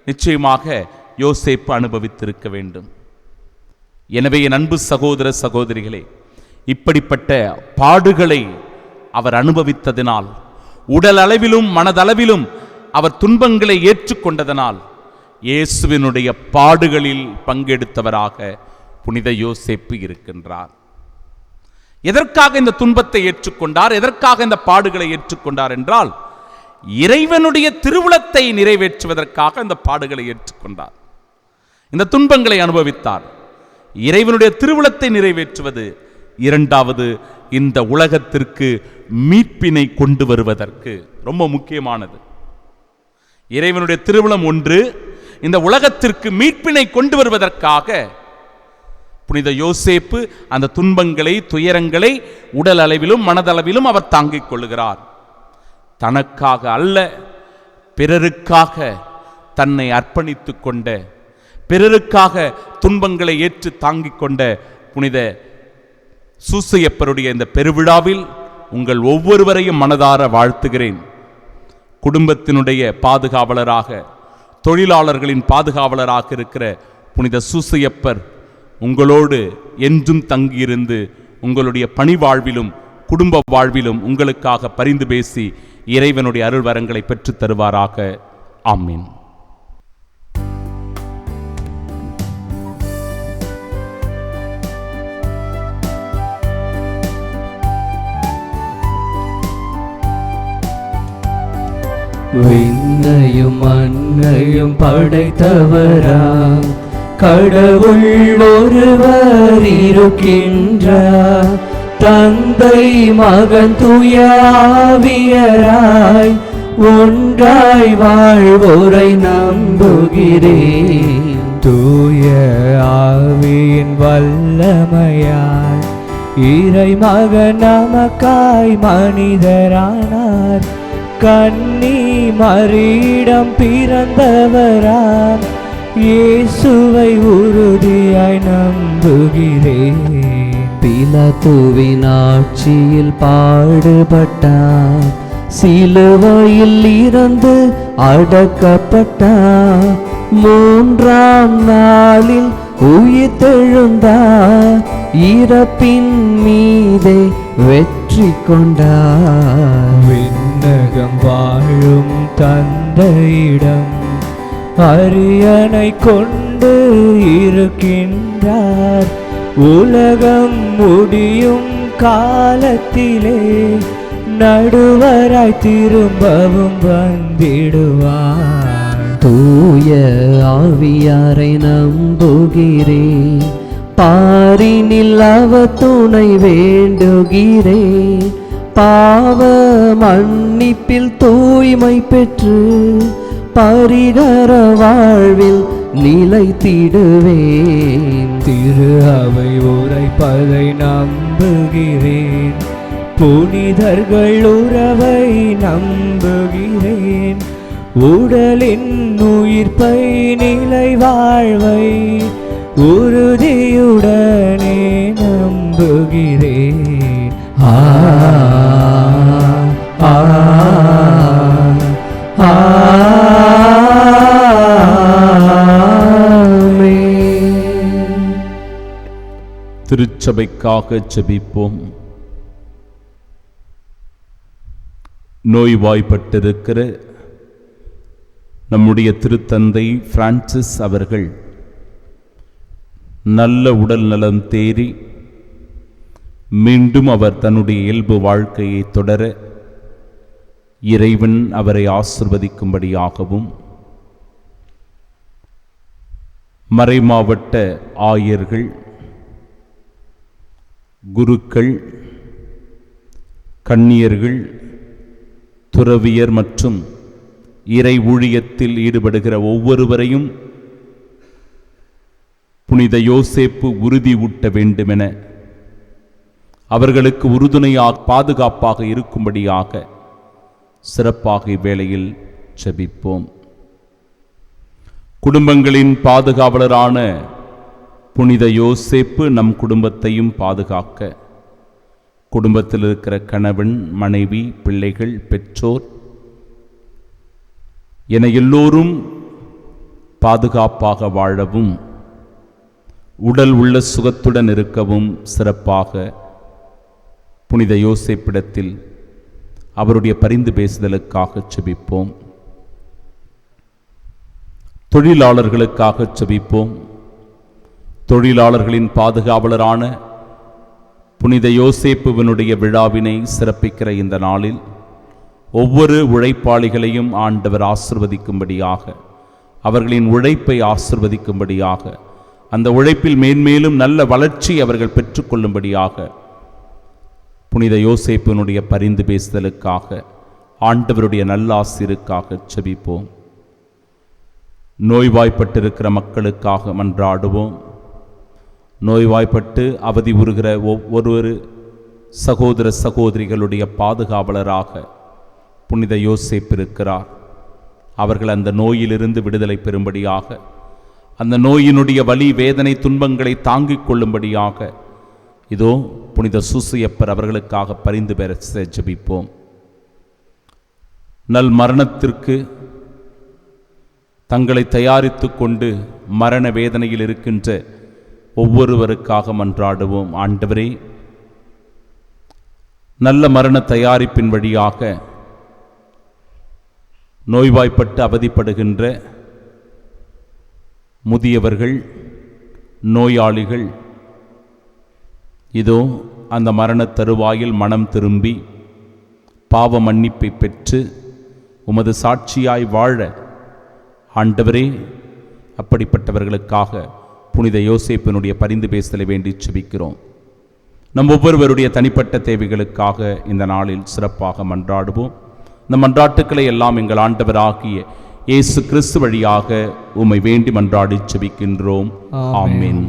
நிச்சயமாக யோசேப்பு அனுபவித்திருக்க வேண்டும். எனவே என் அன்பு சகோதர சகோதரிகளே, இப்படிப்பட்ட பாடுகளை அவர் அனுபவித்ததினால், உடல் அளவிலும் மனதளவிலும் அவர் துன்பங்களை ஏற்றுக்கொண்டதனால், இயேசுவினுடைய பாடுகளில் பங்கெடுத்தவராக புனித யோசேப்பு இருக்கின்றார். எதற்காக இந்த துன்பத்தை ஏற்றுக்கொண்டார், எதற்காக இந்த பாடுகளை ஏற்றுக்கொண்டார் என்றால், இறைவனுடைய திருவுளத்தை நிறைவேற்றுவதற்காக இந்த பாடுகளை ஏற்றுக்கொண்டார், இந்த துன்பங்களை அனுபவித்தார். இறைவனுடைய திருவுளத்தை நிறைவேற்றுவது, இரண்டாவது இந்த உலகத்திற்கு மீட்பினை கொண்டு வருவதற்கு ரொம்ப முக்கியமானது. இறைவனுடைய திருவுளம் ஒன்று, இந்த உலகத்திற்கு மீட்பினை கொண்டு வருவதற்காக புனித யோசேப்பு அந்த துன்பங்களை, துயரங்களை உடல் அளவிலும் மனதளவிலும் அவர் தாங்கிக் கொள்ளுகிறார். தனக்காக அல்ல, பிறருக்காக தன்னை அர்ப்பணித்துக் கொண்ட, பிறருக்காக துன்பங்களை ஏற்று தாங்கிக் கொண்ட புனித சூசையப்பருடைய இந்த பெருவிழாவில் உங்கள் ஒவ்வொருவரையும் மனதார வாழ்த்துகிறேன். குடும்பத்தினுடைய பாதுகாவலராக, தொழிலாளர்களின் பாதுகாவலராக இருக்கிற புனித சூசையப்பர் உங்களோடு என்றும் தங்கியிருந்து உங்களுடைய பணி வாழ்விலும் குடும்ப வாழ்விலும் உங்களுக்காக பரிந்து பேசி இறைவனுடைய அருள் வரங்களை பெற்றுத் தருவாராக. ஆமீன். விண்ணையும் மண்ணையும் படைத்தவராம் கடவுள் ஒருவர் இருக்கின்றார். தந்தை மகன் தூய ஆவியராய் ஒன்றாய் வாழ்வோரை நம்புகிறேன். தூய ஆவியின் வல்லமையால் இறை மகன் நமக்காய் மனிதரானார். கன்னி மரியிடம் பிறந்தவராம் இயேசுவை உறுதியாய் நம்புகிறேன். பிலாத்துவின் ஆட்சியில் பாடுபட்டார், சிலுவையில் இறந்து அடக்கப்பட்டார். மூன்றாம் நாளில் உயிர்த்தெழுந்தார், இறப்பின் மீதே வெற்றி கொண்டார். விண்ணகம் வாழும் தந்தையிடம் அரியணை கொண்டு இருக்கின்றார். உலகம் முடியும் காலத்திலே நடுவராய் திரும்பவும் வந்திடுவார். தூய ஆவியாரை நம்புகிறேன், பாரினில் அவர் துணை வேண்டுகிறேன். பாவ மன்னிப்பில் தூய்மை பெற்று பரிகர வாழ்வில் நிலைத்திடுவேன். திரு அவை உரைப்பதை நம்புகிறேன், புனிதர்கள் உறவை நம்புகிறேன். உடலின் உயிர்ப்பை நிலை வாழ்வை உறுதியுடனே நம்புகிறேன். ஆ ஆ திருச்சபைக்காக ஜெபிப்போம். நோய்வாய்ப்பட்டிருக்கிற நம்முடைய திருத்தந்தை பிரான்சிஸ் அவர்கள் நல்ல உடல் நலம் தேறி மீண்டும் அவர் தன்னுடைய இயல்பு வாழ்க்கையை தொடர இறைவன் அவரை ஆசிர்வதிக்கும்படியாகவும், மறைமாவட்ட ஆயர்கள், குருக்கள், கன்னியர்கள், துறவியர் மற்றும் இறை ஊழியத்தில் ஈடுபடுகிற ஒவ்வொருவரையும் புனித யோசேப்பு உறுதி ஊட்ட வேண்டுமென, அவர்களுக்கு உறுதுணையாக பாதுகாப்பாக இருக்கும்படியாக சிறப்பாக இவ்வேளையில் ஜெபிப்போம். குடும்பங்களின் பாதுகாவலரான புனித யோசேப்பு நம் குடும்பத்தையும் பாதுகாக்க, குடும்பத்தில் இருக்கிற கணவன், மனைவி, பிள்ளைகள், பெற்றோர் என எல்லோரும் பாதுகாப்பாக வாழவும், உடல் உள்ள சுகத்துடன் இருக்கவும் சிறப்பாக புனித யோசேப்பிடத்தில் அவருடைய பரிந்து பேசுதலுக்காக ஜெபிப்போம். தொழிலாளர்களுக்காக ஜெபிப்போம். தொழிலாளர்களின் பாதுகாவலரான புனித யோசேப்புவினுடைய விழாவினை சிறப்பிக்கிற இந்த நாளில் ஒவ்வொரு உழைப்பாளிகளையும் ஆண்டவர் ஆசிர்வதிக்கும்படியாக, அவர்களின் உழைப்பை ஆசிர்வதிக்கும்படியாக, அந்த உழைப்பில் மேன்மேலும் நல்ல வளர்ச்சி அவர்கள் பெற்றுக்கொள்ளும்படியாக புனித யோசேப்பினுடைய பரிந்து பேசுதலுக்காக, ஆண்டவருடைய நல்லாசிருக்காக ஜெபிப்போம். நோய்வாய்ப்பட்டிருக்கிற மக்களுக்காக மன்றாடுவோம். நோய்வாய்ப்பட்டு அவதி உறுகிற ஒவ்வொரு சகோதர சகோதரிகளுடைய பாதுகாவலராக புனித யோசேப்பு இருக்கிறார். அவர்கள் அந்த நோயிலிருந்து விடுதலை பெறும்படியாக, அந்த நோயினுடைய வலி, வேதனை, துன்பங்களை தாங்கிக் கொள்ளும்படியாக இதோ புனித சூசையப்பர் அவர்களுக்காக பரிந்து பெற ஜெபிப்போம். நல் மரணத்திற்கு தங்களை தயாரித்து கொண்டு மரண வேதனையில் இருக்கின்ற ஒவ்வொருவருக்காக மன்றாடுவோம். ஆண்டவரே, நல்ல மரண தயாரிப்பின் வழியாக நோய்வாய்ப்பட்டு அவதிப்படுகின்ற முதியவர்கள், நோயாளிகள் இதோ அந்த மரண தருவாயில் மனம் திரும்பி பாவ மன்னிப்பை பெற்று உமது சாட்சியாய் வாழ ஆண்டவரே, அப்படிப்பட்டவர்களுக்காக புனித யோசேப்பினுடைய பரிந்து பேசலை வேண்டி ஜெபிக்கிறோம். நம் ஒவ்வொருவருடைய தனிப்பட்ட தேவைகளுக்காக இந்த நாளில் சிறப்பாக மன்றாடுவோம். இந்த மன்றாட்டுக்களை எல்லாம் எங்கள் ஆண்டவராகிய இயேசு கிறிஸ்து வழியாக உம்மை வேண்டி மன்றாடி ஜெபிக்கின்றோம். ஆமென்.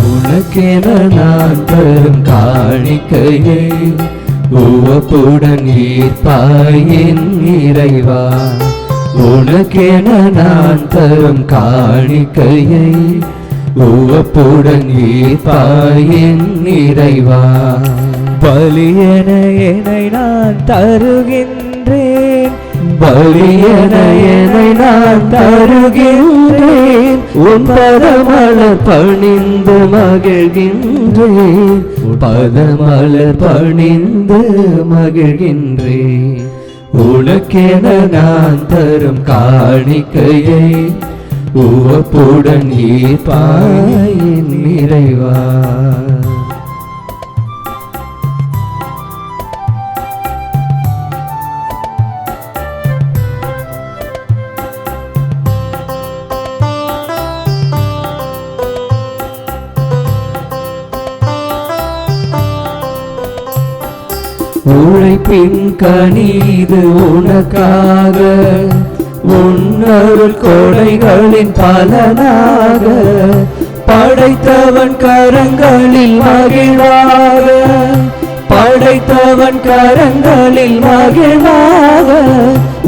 உனக்கென நான் தரும் காணிக்கையை உவப்புடன் ஈர்ப்பாயின் இறைவா. உனக்கென நான் தரும் காணிக்கையை உவப்புடன் ஈர்ப்பாயின் இறைவா. பலியென என்னை நான் தருகின்றேன், பலியென என்னை நான் தருகின்றேன். உன் பதமலர் பணிந்து மகிழ்கின்றேன், பதமலர் பணிந்து மகிழ்கின்றேன். உனக்கென நான் தரும் காணிக்கையை உவப்புடன் ஈர்ப்பாயின் இறைவா. உழைப்பின் கனிது உனக்காக, உன்னருள் கொடைகளின் பலனாக, படைத்தவன் கரங்களில் மகிழ்வாக, படைத்தவன் கரங்களில் மகிழ்வாக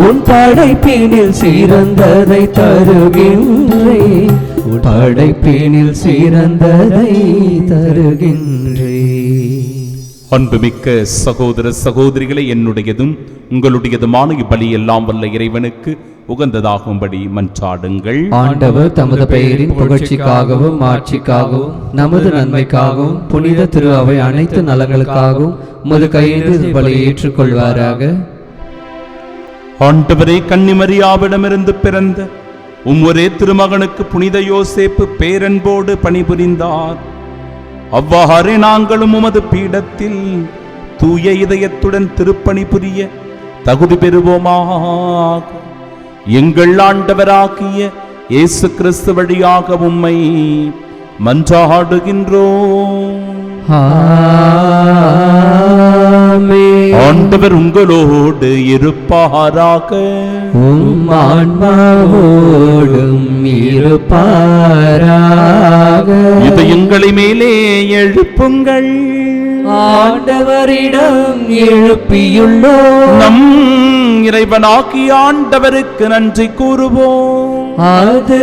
உன் படைப்பினில் சிறந்ததை தருகின்றே, உன் படைப்பினில் சிறந்ததை தருகின்றே. அன்புமிக்க சகோதர சகோதரிகளை, என்னுடையதும் உங்களுடையதுமான இப்பலி எல்லாம் வல்ல இறைவனுக்கு உகந்ததாகும்படி மன்றாடுங்கள். ஆண்டவர் தமது பெயரின் புகழ்ச்சிக்காகவும் ஆட்சிக்காகவும் நமது நன்மைக்காகவும் புனித திரு அவை அனைத்து நலங்களுக்காகவும் உமது கையேந்து பலியை ஏற்றுக்கொள்வாராக. ஆண்டவரே, கன்னிமரியாவிடமிருந்து பிறந்த ஒரே திருமகனுக்கு புனித யோசேப்பு பேரன்போடு பணிபுரிந்தார். அவ்வாறே நாங்களும் உமது பீடத்தில் தூய இதயத்துடன் திருப்பணி புரிய தகுதி பெறுவோமாக. எங்கள் ஆண்டவராகிய இயேசு கிறிஸ்து வழியாக உம்மை மன்றாடுகின்றோம். ஆண்டவர் உங்களோடு இருப்பாராக. உம் ஆன்மாவோடும் இருப்பாராக. இதயங்களை மேலே எழுப்புங்கள். ஆண்டவரிடம் எழுப்பியுள்ளோம். நம் இறைவனாகிய ஆண்டவருக்கு நன்றி கூறுவோம். அது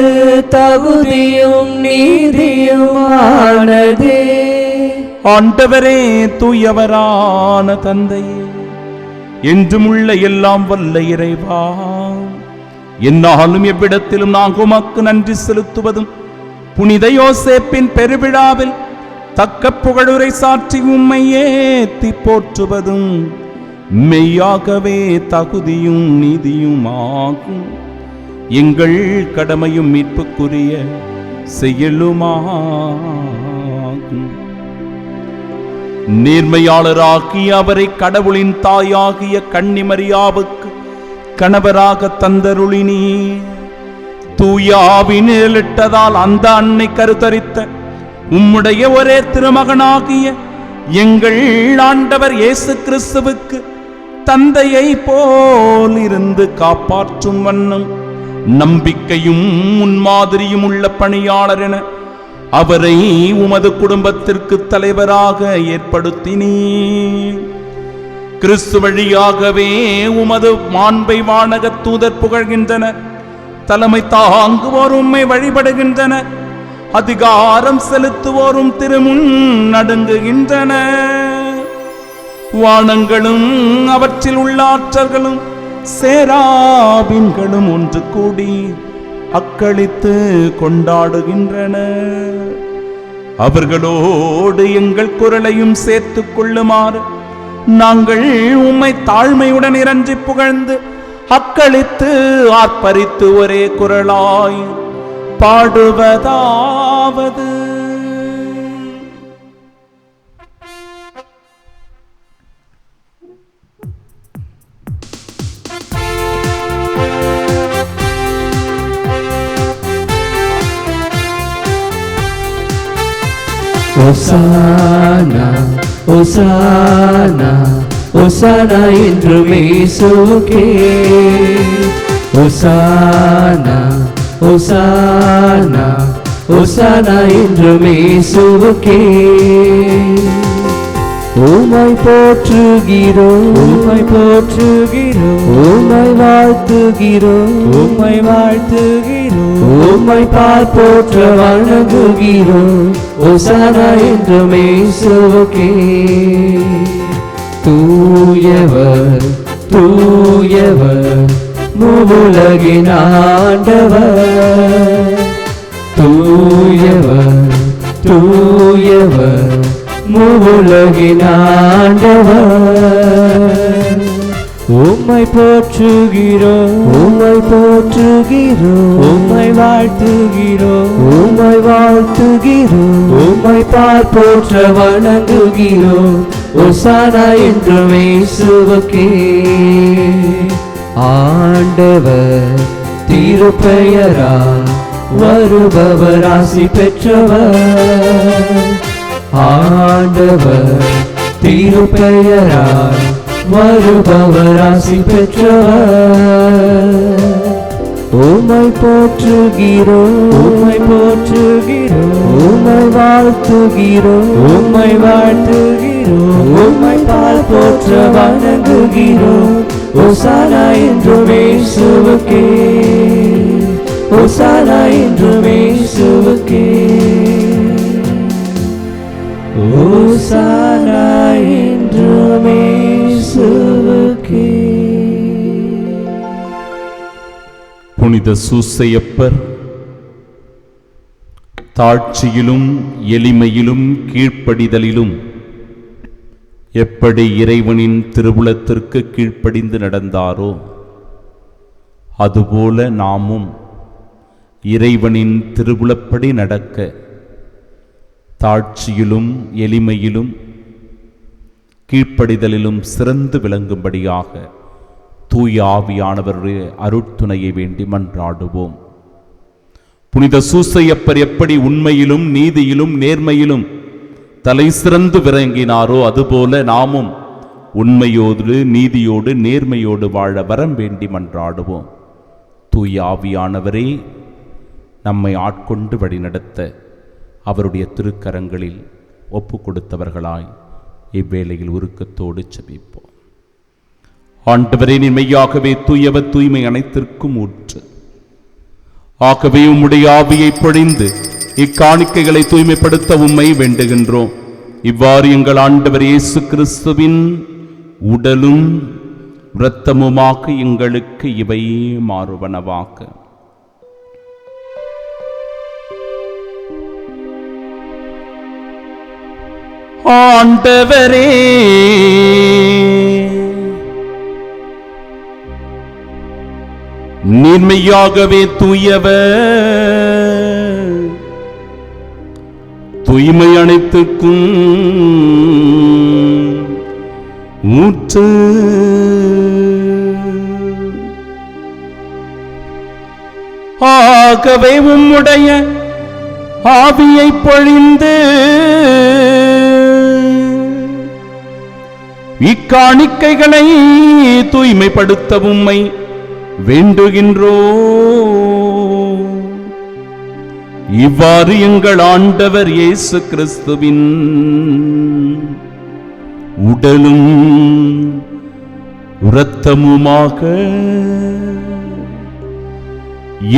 தகுதியும் நீதியுமானதே. ஆண்டவரே, தூயவரான தந்தையே, என்றும் உள்ள எல்லாம் வல்ல இறைவா, என்னாலும் எவ்விடத்திலும் நாங்கள் உமக்கு நன்றி செலுத்துவதும் புனித யோசேப்பின் பெருவிழாவில் தக்க புகழுரை சாற்றி உம்மை ஏத்தி போற்றுவதும் மெய்யாகவே தகுதியும் நீதியுமாகும். எங்கள் கடமையும் மீட்புக்குரிய செயலுமாகும். நேர்மையாளராகிய அவரை கடவுளின் தாயாகிய கன்னிமரியாவுக்கு கணவராக தந்தருளினீ. தூயாவின் நிழலிட்டதால் அந்த அன்னை கருத்தரித்த உம்முடைய ஒரே திருமகனாகிய எங்கள் ஆண்டவர் இயேசு கிறிஸ்துவுக்கு தந்தையை போல் இருந்து காப்பாற்றும் வண்ணம் நம்பிக்கையும் முன்மாதிரியும் உள்ள பணியாளர் என அவரை உமது குடும்பத்திற்கு தலைவராக ஏற்படுத்தினீர். கிறிஸ்து வழியாகவே உமது மாண்பை வானக தூதர் புகழ்கின்றன. தலைமை தாங்குவோர் உம்மை வழிபடுகின்றன. அதிகாரம் செலுத்துவோரும் திருமுன் நடுங்குகின்றன. வானங்களும் அவற்றில் உள்ள ஆற்றல்களும் சேராபின்களும் ஒன்று கூடி அக்களித்து கொண்டாடுகின்றன. அவர்களோடு எங்கள் குரலையும் சேர்த்துக் கொள்ளுமாறு நாங்கள் உம்மை தாழ்மையுடன் இறஞ்சி புகழ்ந்து அக்களித்து ஆர்ப்பரித்து ஒரே குரலாய் பாடுவதாவது. ஓசானா ஓசானா ஓசானா என்றும் இயேசுவுக்கே. ஓசானா ஓசானா ஓசானா என்றும் இயேசுவுக்கே. உம்மை போற்றுகிறோம், உம்மை போற்றுகிறோம், உம்மை வாழ்த்துகிறோம், உம்மை வாழ்த்துகிறோம், உம்மை போற்ற வணங்குகிறோம். ஓசானா என்றும் இயேசுவுக்கே. தூயவர் தூயவர் மூவுலகின் ஆண்டவர். தூயவர் தூயவர் மூவுலகின் ஆண்டவர். உம்மை போற்றுகிறோம், உம்மை போற்றுகிறோம், உம்மை வாழ்த்துகிறோம், உம்மை வாழ்த்துகிறோம், உம்மை போற்ற வணங்குகிறோம். ஓசானா என்றும் இயேசுவுக்கே. ஆண்டவர் திருப்பெயரால் வருபவர் ஆசி பெற்றவர். ஆண்டவர் திருப்பெயரால் வருபவர் ஆசி பெற்றவர். உம்மை போற்றுகிறோம், உம்மை போற்றுகிறோம், உம்மை வாழ்த்துகிறோம், உம்மை வாழ்த்துகிறோம், வணங்குகிறோம், உம்மை பால் போற்ற வணங்குகிறோம். ஓசானா என்றும் இயேசுவுக்கே, ஓசானா என்றும் இயேசுவுக்கே, ஓசானா என்றும் இயேசுவுக்கே. புனித சூசையப்பர் தாட்சியிலும் எளிமையிலும் கீழ்ப்படிதலிலும் எப்படி இறைவனின் திருவுளத்திற்கு கீழ்ப்படிந்து நடந்தாரோ அதுபோல நாமும் இறைவனின் திருவுளப்படி நடக்க தாட்சியிலும் எளிமையிலும் கீழ்ப்படிதலிலும் சிறந்து விளங்கும்படியாக தூய ஆவியானவருடைய அருட்துணையை வேண்டி மன்றாடுவோம். புனித சூசையப்பர் எப்படி உண்மையிலும் நீதியிலும் நேர்மையிலும் தலை சிறந்து விளங்கினாரோ அதுபோல நாமும் உண்மையோடு நீதியோடு நேர்மையோடு வாழ வரம் வேண்டி மன்றாடுவோம். தூய ஆவியானவரே நம்மை ஆட்கொண்டு வழிநடத்த அவருடைய திருக்கரங்களில் ஒப்பு கொடுத்தவர்களாய் இவ்வேளையில் உருக்கத்தோடு செபிப்போம். ஆண்டவரே, நீர் மெய்யாகவே தூயவர், தூய்மை அனைத்திற்கும் ஊற்று. ஆகவே உம்முடைய ஆவியை பொழிந்து இக்காணிக்கைகளை தூய்மைப்படுத்த உம்மை வேண்டுகின்றோம். இவ்வாறு எங்கள் ஆண்டவர் இயேசு கிறிஸ்துவின் உடலும் இரத்தமுமாக எங்களுக்கு இவை மாறுவனவாக. ஆண்டவரே, நீர்மையாகவே தூயவர், தூய்மை அனைத்துக்கும் ஊற்று. ஆகவே உம்முடைய ஆவியை பொழிந்து இக்காணிக்கைகளை தூய்மைப்படுத்த உம்மை வேண்டுகின்றோ. இவ்வாறு எங்கள் ஆண்டவர் இயேசு கிறிஸ்துவின் உடலும் இரத்தமுமாக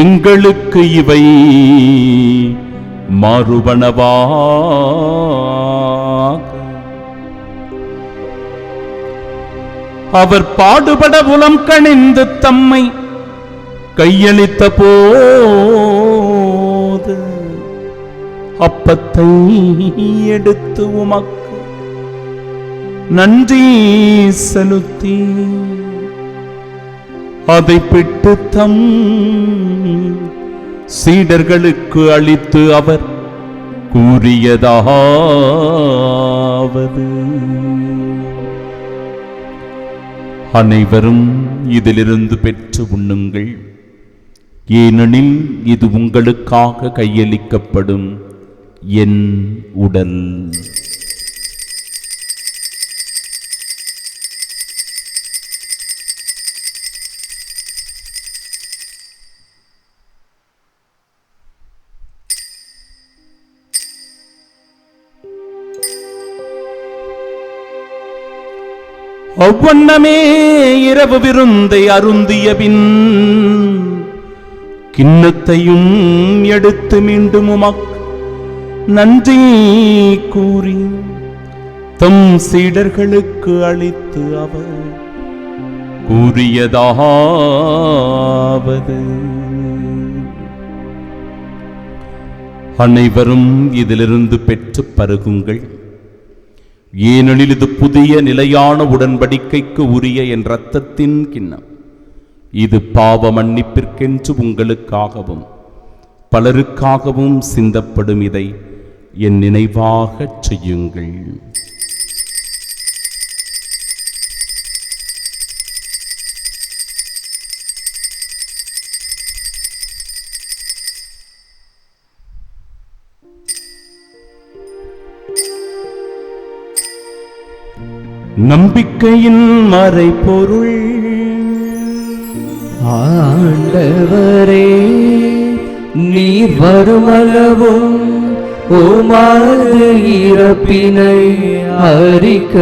எங்களுக்கு இவை மாறுவனவாக. அவர் பாடுபட உளம் கணிந்து தம்மை கையளித்த போது அப்பத்தை எடுத்து உமக்கு நன்றி செலுத்தி அதை பிட்டு தம் சீடர்களுக்கு அளித்து அவர் கூறியதாவது: அனைவரும் இதிலிருந்து பெற்று உண்ணுங்கள், ஏனெனில் இது உங்களுக்காக கையளிக்கப்படும் என் உடல். ஒவ்வொன்னமே இரவு விருந்தை அருந்திய பின் கிண்ணத்தையும் எடுத்து மீண்டும் உமக்கு நன்றி கூறி தம் சீடர்களுக்கு அளித்து அவர் கூறியதாவது: அனைவரும் இதிலிருந்து பெற்று பருகுங்கள், ஏனெனில் இது புதிய நிலையான உடன்படிக்கைக்கு உரிய என் இரத்தத்தின் கிண்ணம். இது பாவ மன்னிப்பிற்கென்று உங்களுக்காகவும் பலருக்காகவும் சிந்தப்படும். இதை என் நினைவாகச் செய்யுங்கள். நம்பிக்கையின் மறைபொருள். ஆண்டவரே, நீர் வருமளவும் உமது இறப்பினை அறிக்கையிடுகின்றோம்.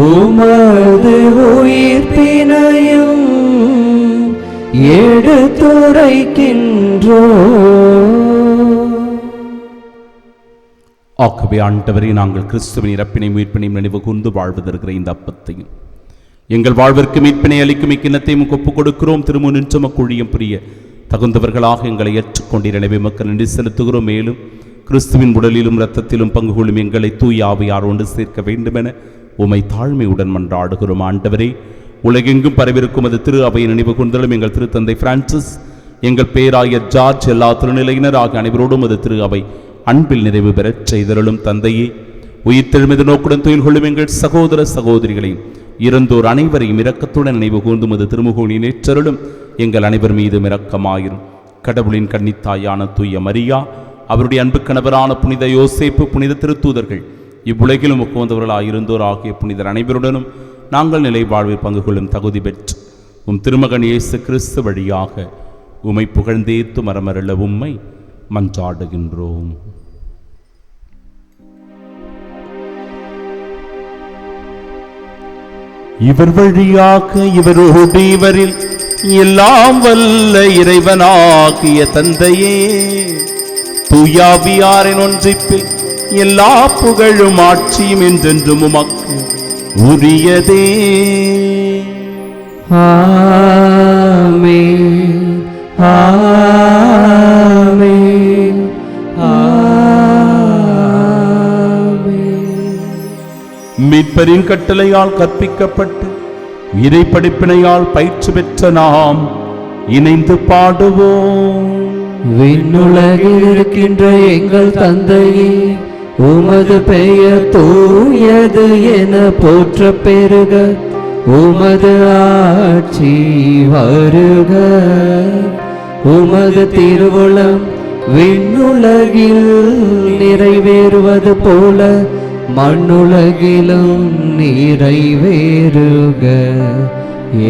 உமது உயிர்ப்பினையும் எடுத்துரைக்கின்றோம். ஆகவே ஆண்டவரே, நாங்கள் கிறிஸ்துவின் இறப்பினை மீட்பினையும் நினைவு கூர்ந்து வாழ்வதற்கிற இந்த அப்பத்தையும் எங்கள் வாழ்விற்கு மீட்பினை அளிக்கும் இக்கிண்ணத்தையும் ஒப்புக் கொடுக்கிறோம். திரும்ப நின்றமக்குழியம் புரிய தகுந்தவர்களாக எங்களை ஏற்றுக்கொண்டீர். எனவே மக்கள் நன்றி செலுத்துகிறோம். மேலும் கிறிஸ்துவின் உடலிலும் இரத்தத்திலும் பங்கு கொள்ளும் எங்களை தூய ஆவியார் ஒன்று சேர்க்க வேண்டுமென உமை தாழ்மையுடன் மன்றாடுகிறோம். ஆண்டவரே, உலகெங்கும் பரவிருக்கும் அது திரு அவையை நினைவு கூர்ந்தலும் எங்கள் திருத்தந்தை பிரான்சிஸ், எங்கள் பேராயர் ஜார்ஜ், எல்லா திருநிலையினர் ஆகிய அனைவரோடும் அது திரு அவை அன்பில் நிறைவு பெறச் செய்தருளும். தந்தையே, உயிர்த்தெழுமது நோக்குடன் துயில் கொள்ளும் எங்கள் சகோதர சகோதரிகளையும் இறந்தோர் அனைவரையும் இரக்கத்துடன் நினைவு கூர்ந்தும் அது திருமுகோணி நேற்றருளும். எங்கள் அனைவர் மீதும் இரக்கமாயிரும். கடவுளின் கன்னித்தாயான தூய மரியா, அவருடைய அன்பு கணவரான புனித யோசேப்பு, புனித திருத்தூதர்கள், இவ்வுலகிலும் உகந்தவர்களாயிருந்தோர் ஆகிய புனிதர் அனைவருடனும் நாங்கள் நிலை வாழ்வில் பங்கு கொள்ளும் தகுதி பெற்று உம் திருமகன் இயேசு கிறிஸ்து வழியாக உமை புகழ்ந்தேத்து மரமருள உம்மை மன்றாடுகின்றோம். இவர் வழியாக இவரோடு இவரில் எல்லாம் வல்ல இறைவனாகிய தந்தையே, தூயாவியாரின் ஒன்றிப்பில் எல்லா புகழும் ஆட்சியும் என்றென்றும் உமக்கு உரியதே. ஆமென், ஆமென், ஆமென். மீட்பரின் கட்டளையால் கற்பிக்கப்பட்டு இறை படிப்பினையால் பயிற்சி பெற்ற நாம் இணைந்து பாடுவோம். விண்ணுலகில் இருக்கின்ற எங்கள் தந்தையே, உமது பெயர் தூயது என போற்ற பெருக, உமது ஆட்சி வருக, உமது திருவுளம் விண்ணுலகில் நிறைவேறுவது போல மண்ணுலகிலும் நிறைவேறுக.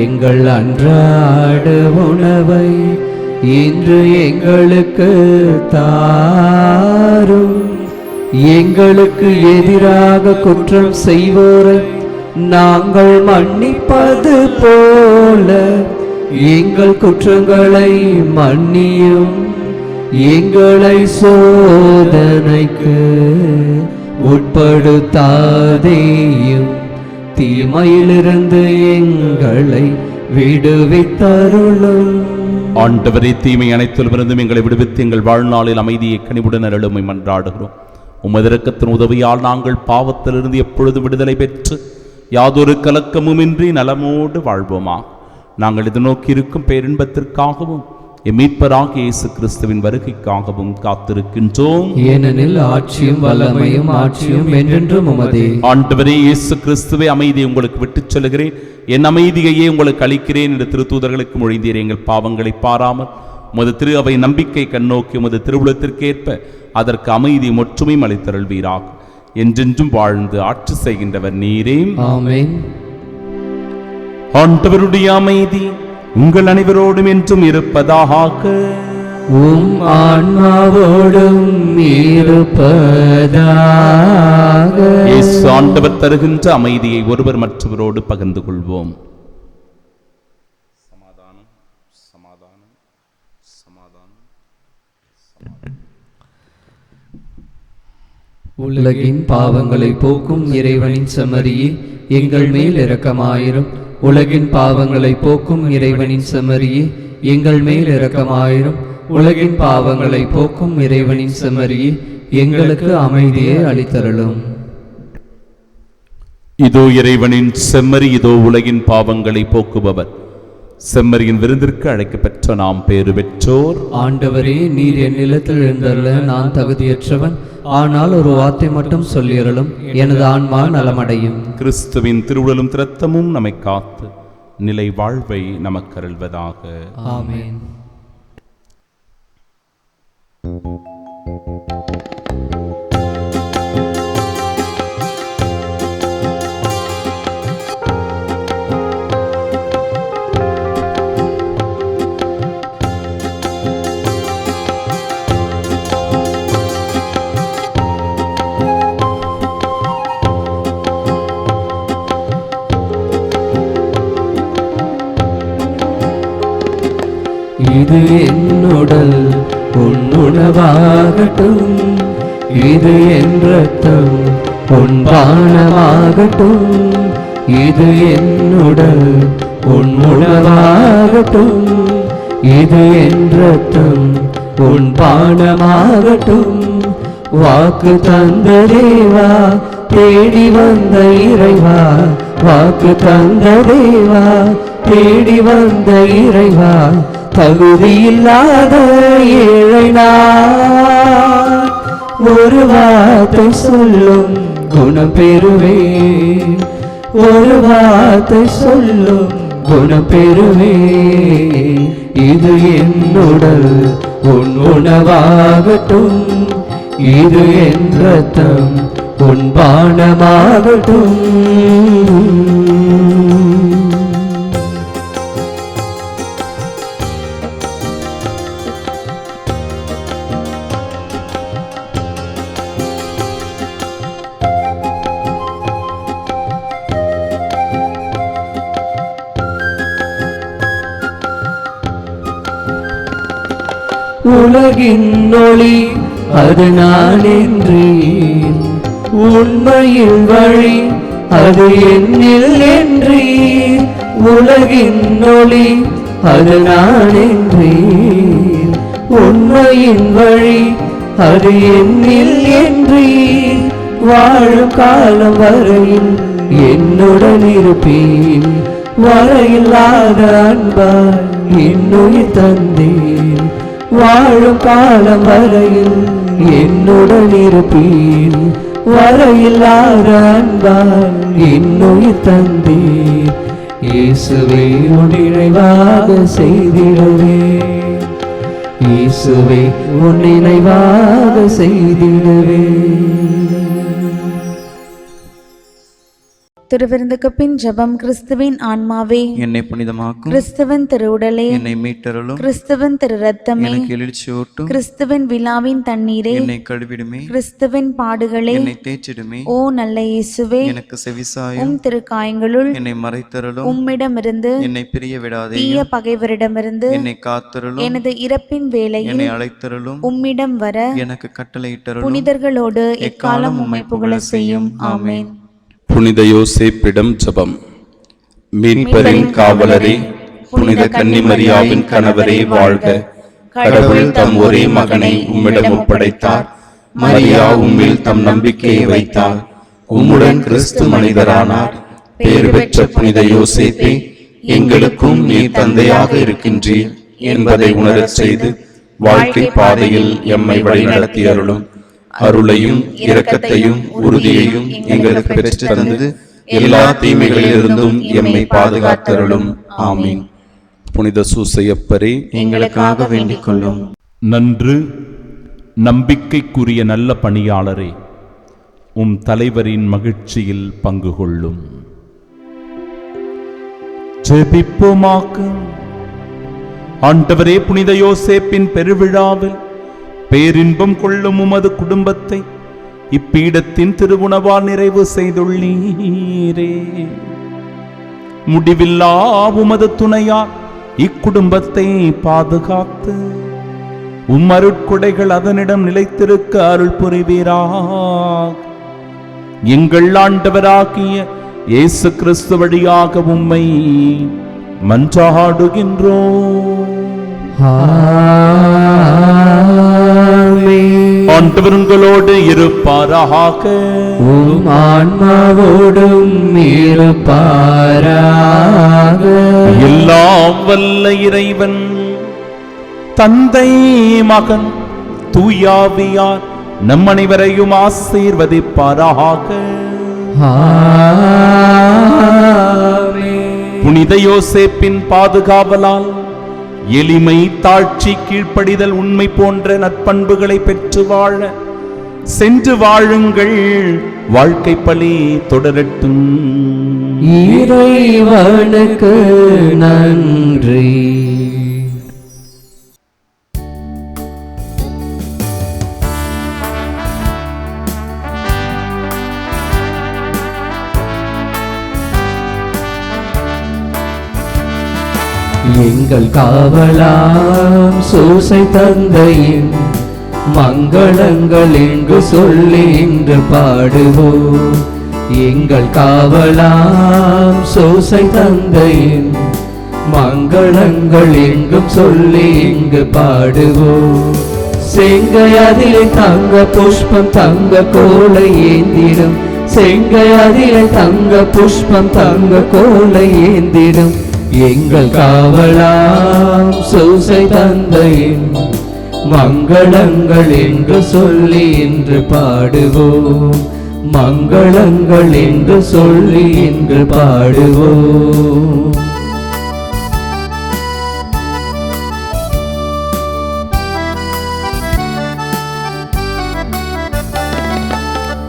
எங்கள் அன்றாட உணவை இன்று எங்களுக்கு தாரும். எங்களுக்கு எதிராக குற்றம் செய்வோரை நாங்கள் மன்னிப்பது போல எங்கள் குற்றங்களை மன்னியும். எங்களை சோதனைக்கு உட்படுத்தாதேயும், தீமையிலிருந்து எங்களை விடுவித்தருளும். ஆண்டவரே, தீமை அனைத்திலிருந்தும் எங்களை விடுவித்து எங்கள் வாழ்நாளில் அமைதியை கனிவுடன் அருளுமை மன்றாடுகிறோம். உமது இரக்கத்தின் உதவியால் நாங்கள் பாவத்திலிருந்து எப்பொழுதும் விடுதலை பெற்று யாதொரு கலக்கமுமின்றி நலமோடு வாழ்வோமா. நாங்கள் இது நோக்கி இருக்கும் பேரின்பத்திற்காகவும் மீட்பராகிய இயேசு கிறிஸ்துவின் வருகைக்காகவும் காத்திருக்கின்றோம். ஏனெனில் ஆட்சியும் வல்லமையும் ஆட்சியும் என்றென்றும் உமதே. ஆண்டவரே இயேசு கிறிஸ்துவை, அமைதியை உங்களுக்கு விட்டுச் சொல்லுகிறேன், என் அமைதியையே உங்களுக்கு அளிக்கிறேன் என்று திருத்தூதர்களுக்கு மொழிந்தீர். எங்கள் பாவங்களை பாராமல் உமது திரு அவை நம்பிக்கை கண்ணோக்கி உமது திருவுளத்திற்கேற்ப அதற்கு அமைதி ஒற்றுமையும் அளித்தருள்வீராக. என்றென்றும் வாழ்ந்து ஆட்சி செய்கின்றவர் நீரே. ஆமென். ஆண்டவருடைய அமைதி உங்கள் அனைவரோடும் என்றும் இருப்பதாக. உம் ஆன்மாவோடும் இருப்பதாக. இயேசு ஆண்டவர் தருகின்ற அமைதியை ஒருவர் மற்றவரோடு பகிர்ந்து கொள்வோம். சமாதானம், சமாதானம், சமாதானம். உலகின் பாவங்களை போக்கும் இறைவனின் செம்மறியே, எங்கள் மேல் இரக்கமாயிரும். உலகின் பாவங்களை போக்கும் இறைவனின் செம்மறியே, எங்கள் மேல் இரக்கமாயிரும். உலகின் பாவங்களை போக்கும் இறைவனின் செம்மறியே, எங்களுக்கு அமைதியை அளித்தருளும். இதோ இறைவனின் செம்மறி, இதோ உலகின் பாவங்களை போக்குபவர். செம்மறியின் விருந்திற்கு அழைக்கப்பெற்ற நாம் பேறு பெற்றோர். ஆண்டவரே, நீர் என் நிலத்தில் எழுந்தருள நான் தகுதியற்றவன். ஆனால் ஒரு வார்த்தை மட்டும் சொல்லியருளும், எனது ஆன்மா நலமடையும். கிறிஸ்துவின் திருவுடலும் இரத்தமும் நம்மை காத்து நிலை வாழ்வை நமக்கு அருள்வதாக. ஆமென். இது என் உடல் உன் உணவாகட்டும், இது என் இரத்தம் உன் பானமாகட்டும். இது என் உடல் உன் உணவாகட்டும், இது என் இரத்தம் உன் பானமாகட்டும். வாக்கு தந்த தேவா, தேடி வந்த இறைவா, வாக்கு தந்த தேவா, தேடி வந்த இறைவா, தகுதியில்லாத ஏழை நான் ஒரு வார்த்தை சொல்லும் குணம் பெறுவே, ஒரு வார்த்தை சொல்லும் குணம் பெறுவே. இது என் உடல் உன் உணவாகட்டும், இது என் இரத்தம் உன் பானமாகட்டும். உலகின் ஒளி அது நான் என்றேன், உண்மையில் வழி அது என்னில் என்றேன். உலகின் ஒளி அது நான் என்றேன், உண்மையின் வழி அது என்னில் என்றேன். வாழும் காலம் வரையில் என்னுடன் இருப்பேன், வரையில்லாத அன்பால் என்னுயிர் தந்தேன். வாழும் காலம் வரையில் என்னுடன் இருப்பேன், வரையில்லாத அன்பால் என்னுயிர் தந்தேன். இயேசுவே உன் நினைவாக செய்திடவே, இயேசுவே உன் நினைவாக செய்திடவே. திருவிருந்துக்கு பின் ஜெபம். கிறிஸ்துவின் ஆன்மாவே என்னை புனிதமாக்கும், கிறிஸ்துவின் திருவுடலே என்னை மீட்டருளும், கிறிஸ்துவின் திரு ரத்தமே எனக்கு எழுச்சியூட்டும், கிறிஸ்துவின் விழாவின் தண்ணீரே என்னை கழுவிடுமே, கிறிஸ்துவின் பாடுகளே என்னை தேய்ச்சிடுமே. ஓ நல்ல இயேசுவே, எனக்கு செவிசாயும், உம் திருக்காயங்களுள் என்னை மறைத்தருளும், உம்மிடமிருந்து என்னை பிரிய விடாதே, தீய பகைவரிடமிருந்து என்னை காத்தருளும், எனது இறப்பின் வேளையில் என்னை அழைத்தருளும், உம்மிடம் வர எனக்கு கட்டளையிட்டருளும். புனிதர்களோடு எக்காலம் உம்மை புகழ செய்யும். ஆமென். புனித யோசேப்பிடம் ஜெபம். மீட்பரின் காவலரே, புனித கன்னிமரியாவின் கணவரே வாழ்க. கடவுள் தம் ஒரே மகனை உம்மிடம் ஒப்படைத்தார். மரியா உம்மில் தம் நம்பிக்கையை வைத்தார். உம்முடன் கிறிஸ்து மனிதரானார். பேறு பெற்ற புனித யோசேப்பே, எங்களுக்கும் நீர் தந்தையாக இருக்கின்றீர் என்பதை உணரச் செய்து வாழ்க்கை பாதையில் எம்மை வழிநடத்தி அருளும். அருளையும் இரக்கத்தையும் உறுதியையும் எங்களுக்கு பெற்று தந்து எல்லா தீமைகளிலிருந்தும் எம்மை பாதுகாத்தருளும். ஆமீன். புனித சூசையப்பரே, எங்களுக்காக வேண்டிக் கொள்ளும். நன்று நம்பிக்கைக்குரிய நல்ல பணியாளரே, உம் தலைவரின் மகிழ்ச்சியில் பங்கு கொள்ளும். ஜெபிப்போமாக. ஆண்டவரே, புனித யோசேப்பின் பெருவிழாவில் பேரின்பம் கொள்ளும் உமது குடும்பத்தை இப்பீடத்தின் திருவுணவால் நிறைவு செய்துள்ளீரே. முடிவில்லா உமது துணையால் இக்குடும்பத்தை பாதுகாத்து உம்மருட்கொடைகள் அதனிடம் நிலைத்திருக்க அருள் புரிவீராக. எங்கள் ஆண்டவராகிய இயேசு கிறிஸ்து வழியாக உம்மை மன்றாடுகின்றோம். ஆண்டவர் உங்களோடு இருப்பாராக. உம் ஆன்மாவோடும் இருப்பாராக. எல்லாம் வல்ல இறைவன் தந்தை, மகன், தூயாவியார் நம் அனைவரையும் ஆசீர்வதிப்பாராக. புனித யோசேப்பின் பாதுகாவலால் எளிமை, தாழ்ச்சி, கீழ்ப்படிதல், உண்மை போன்ற நற்பண்புகளை பெற்று வாழ சென்று வாழுங்கள். வாழ்க்கை பலி தொடரட்டும். இறைவனுக்கு நன்றி. எங்கள் காவலாம் சூசை தந்தையின் மங்களங்கள் என்று சொல்லி இன்று பாடுவோம். எங்கள் காவலாம் சூசை தந்தையின் மங்களங்கள் எங்கும் சொல்லி இங்கு பாடுவோம். செங்கை அதிலே தங்க புஷ்பம் தங்க கோலை ஏந்திடும், செங்கை அதிலே தங்க புஷ்பம் தங்க கோலை ஏந்திடும். எங்கள் காவலாம் சூசை தந்தையின் மங்களங்கள் என்று சொல்லி இன்று பாடுவோம். மங்களங்கள் என்று சொல்லி இன்று பாடுவோம்.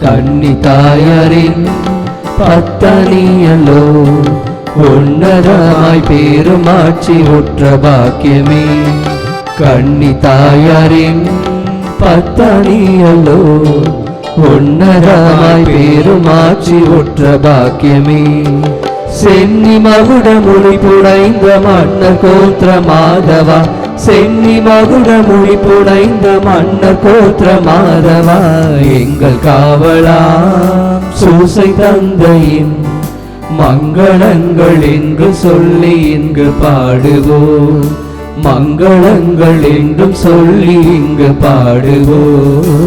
கன்னி தாயாரின் பத்தனியலோ உன்னதமாய் பேருமாட்சி உற்ற பாக்கியமே. கன்னி தாயாரின் பத்தனியலோ உன்னதமாய் பேருமாட்சி உற்ற பாக்கியமே. சென்னி மகுட மொழி புனைந்த மன்னர் கோத்திர மாதவா, சென்னி மகுட மொழி புனைந்த மன்னர் கோத்திர மாதவா. எங்கள் காவலாம் சூசை தந்தையின் மங்களங்கள் என்று சொல்லி இங்கு பாடுவோம். மங்களங்கள் என்றும் சொல்லி இங்கு பாடுவோம்.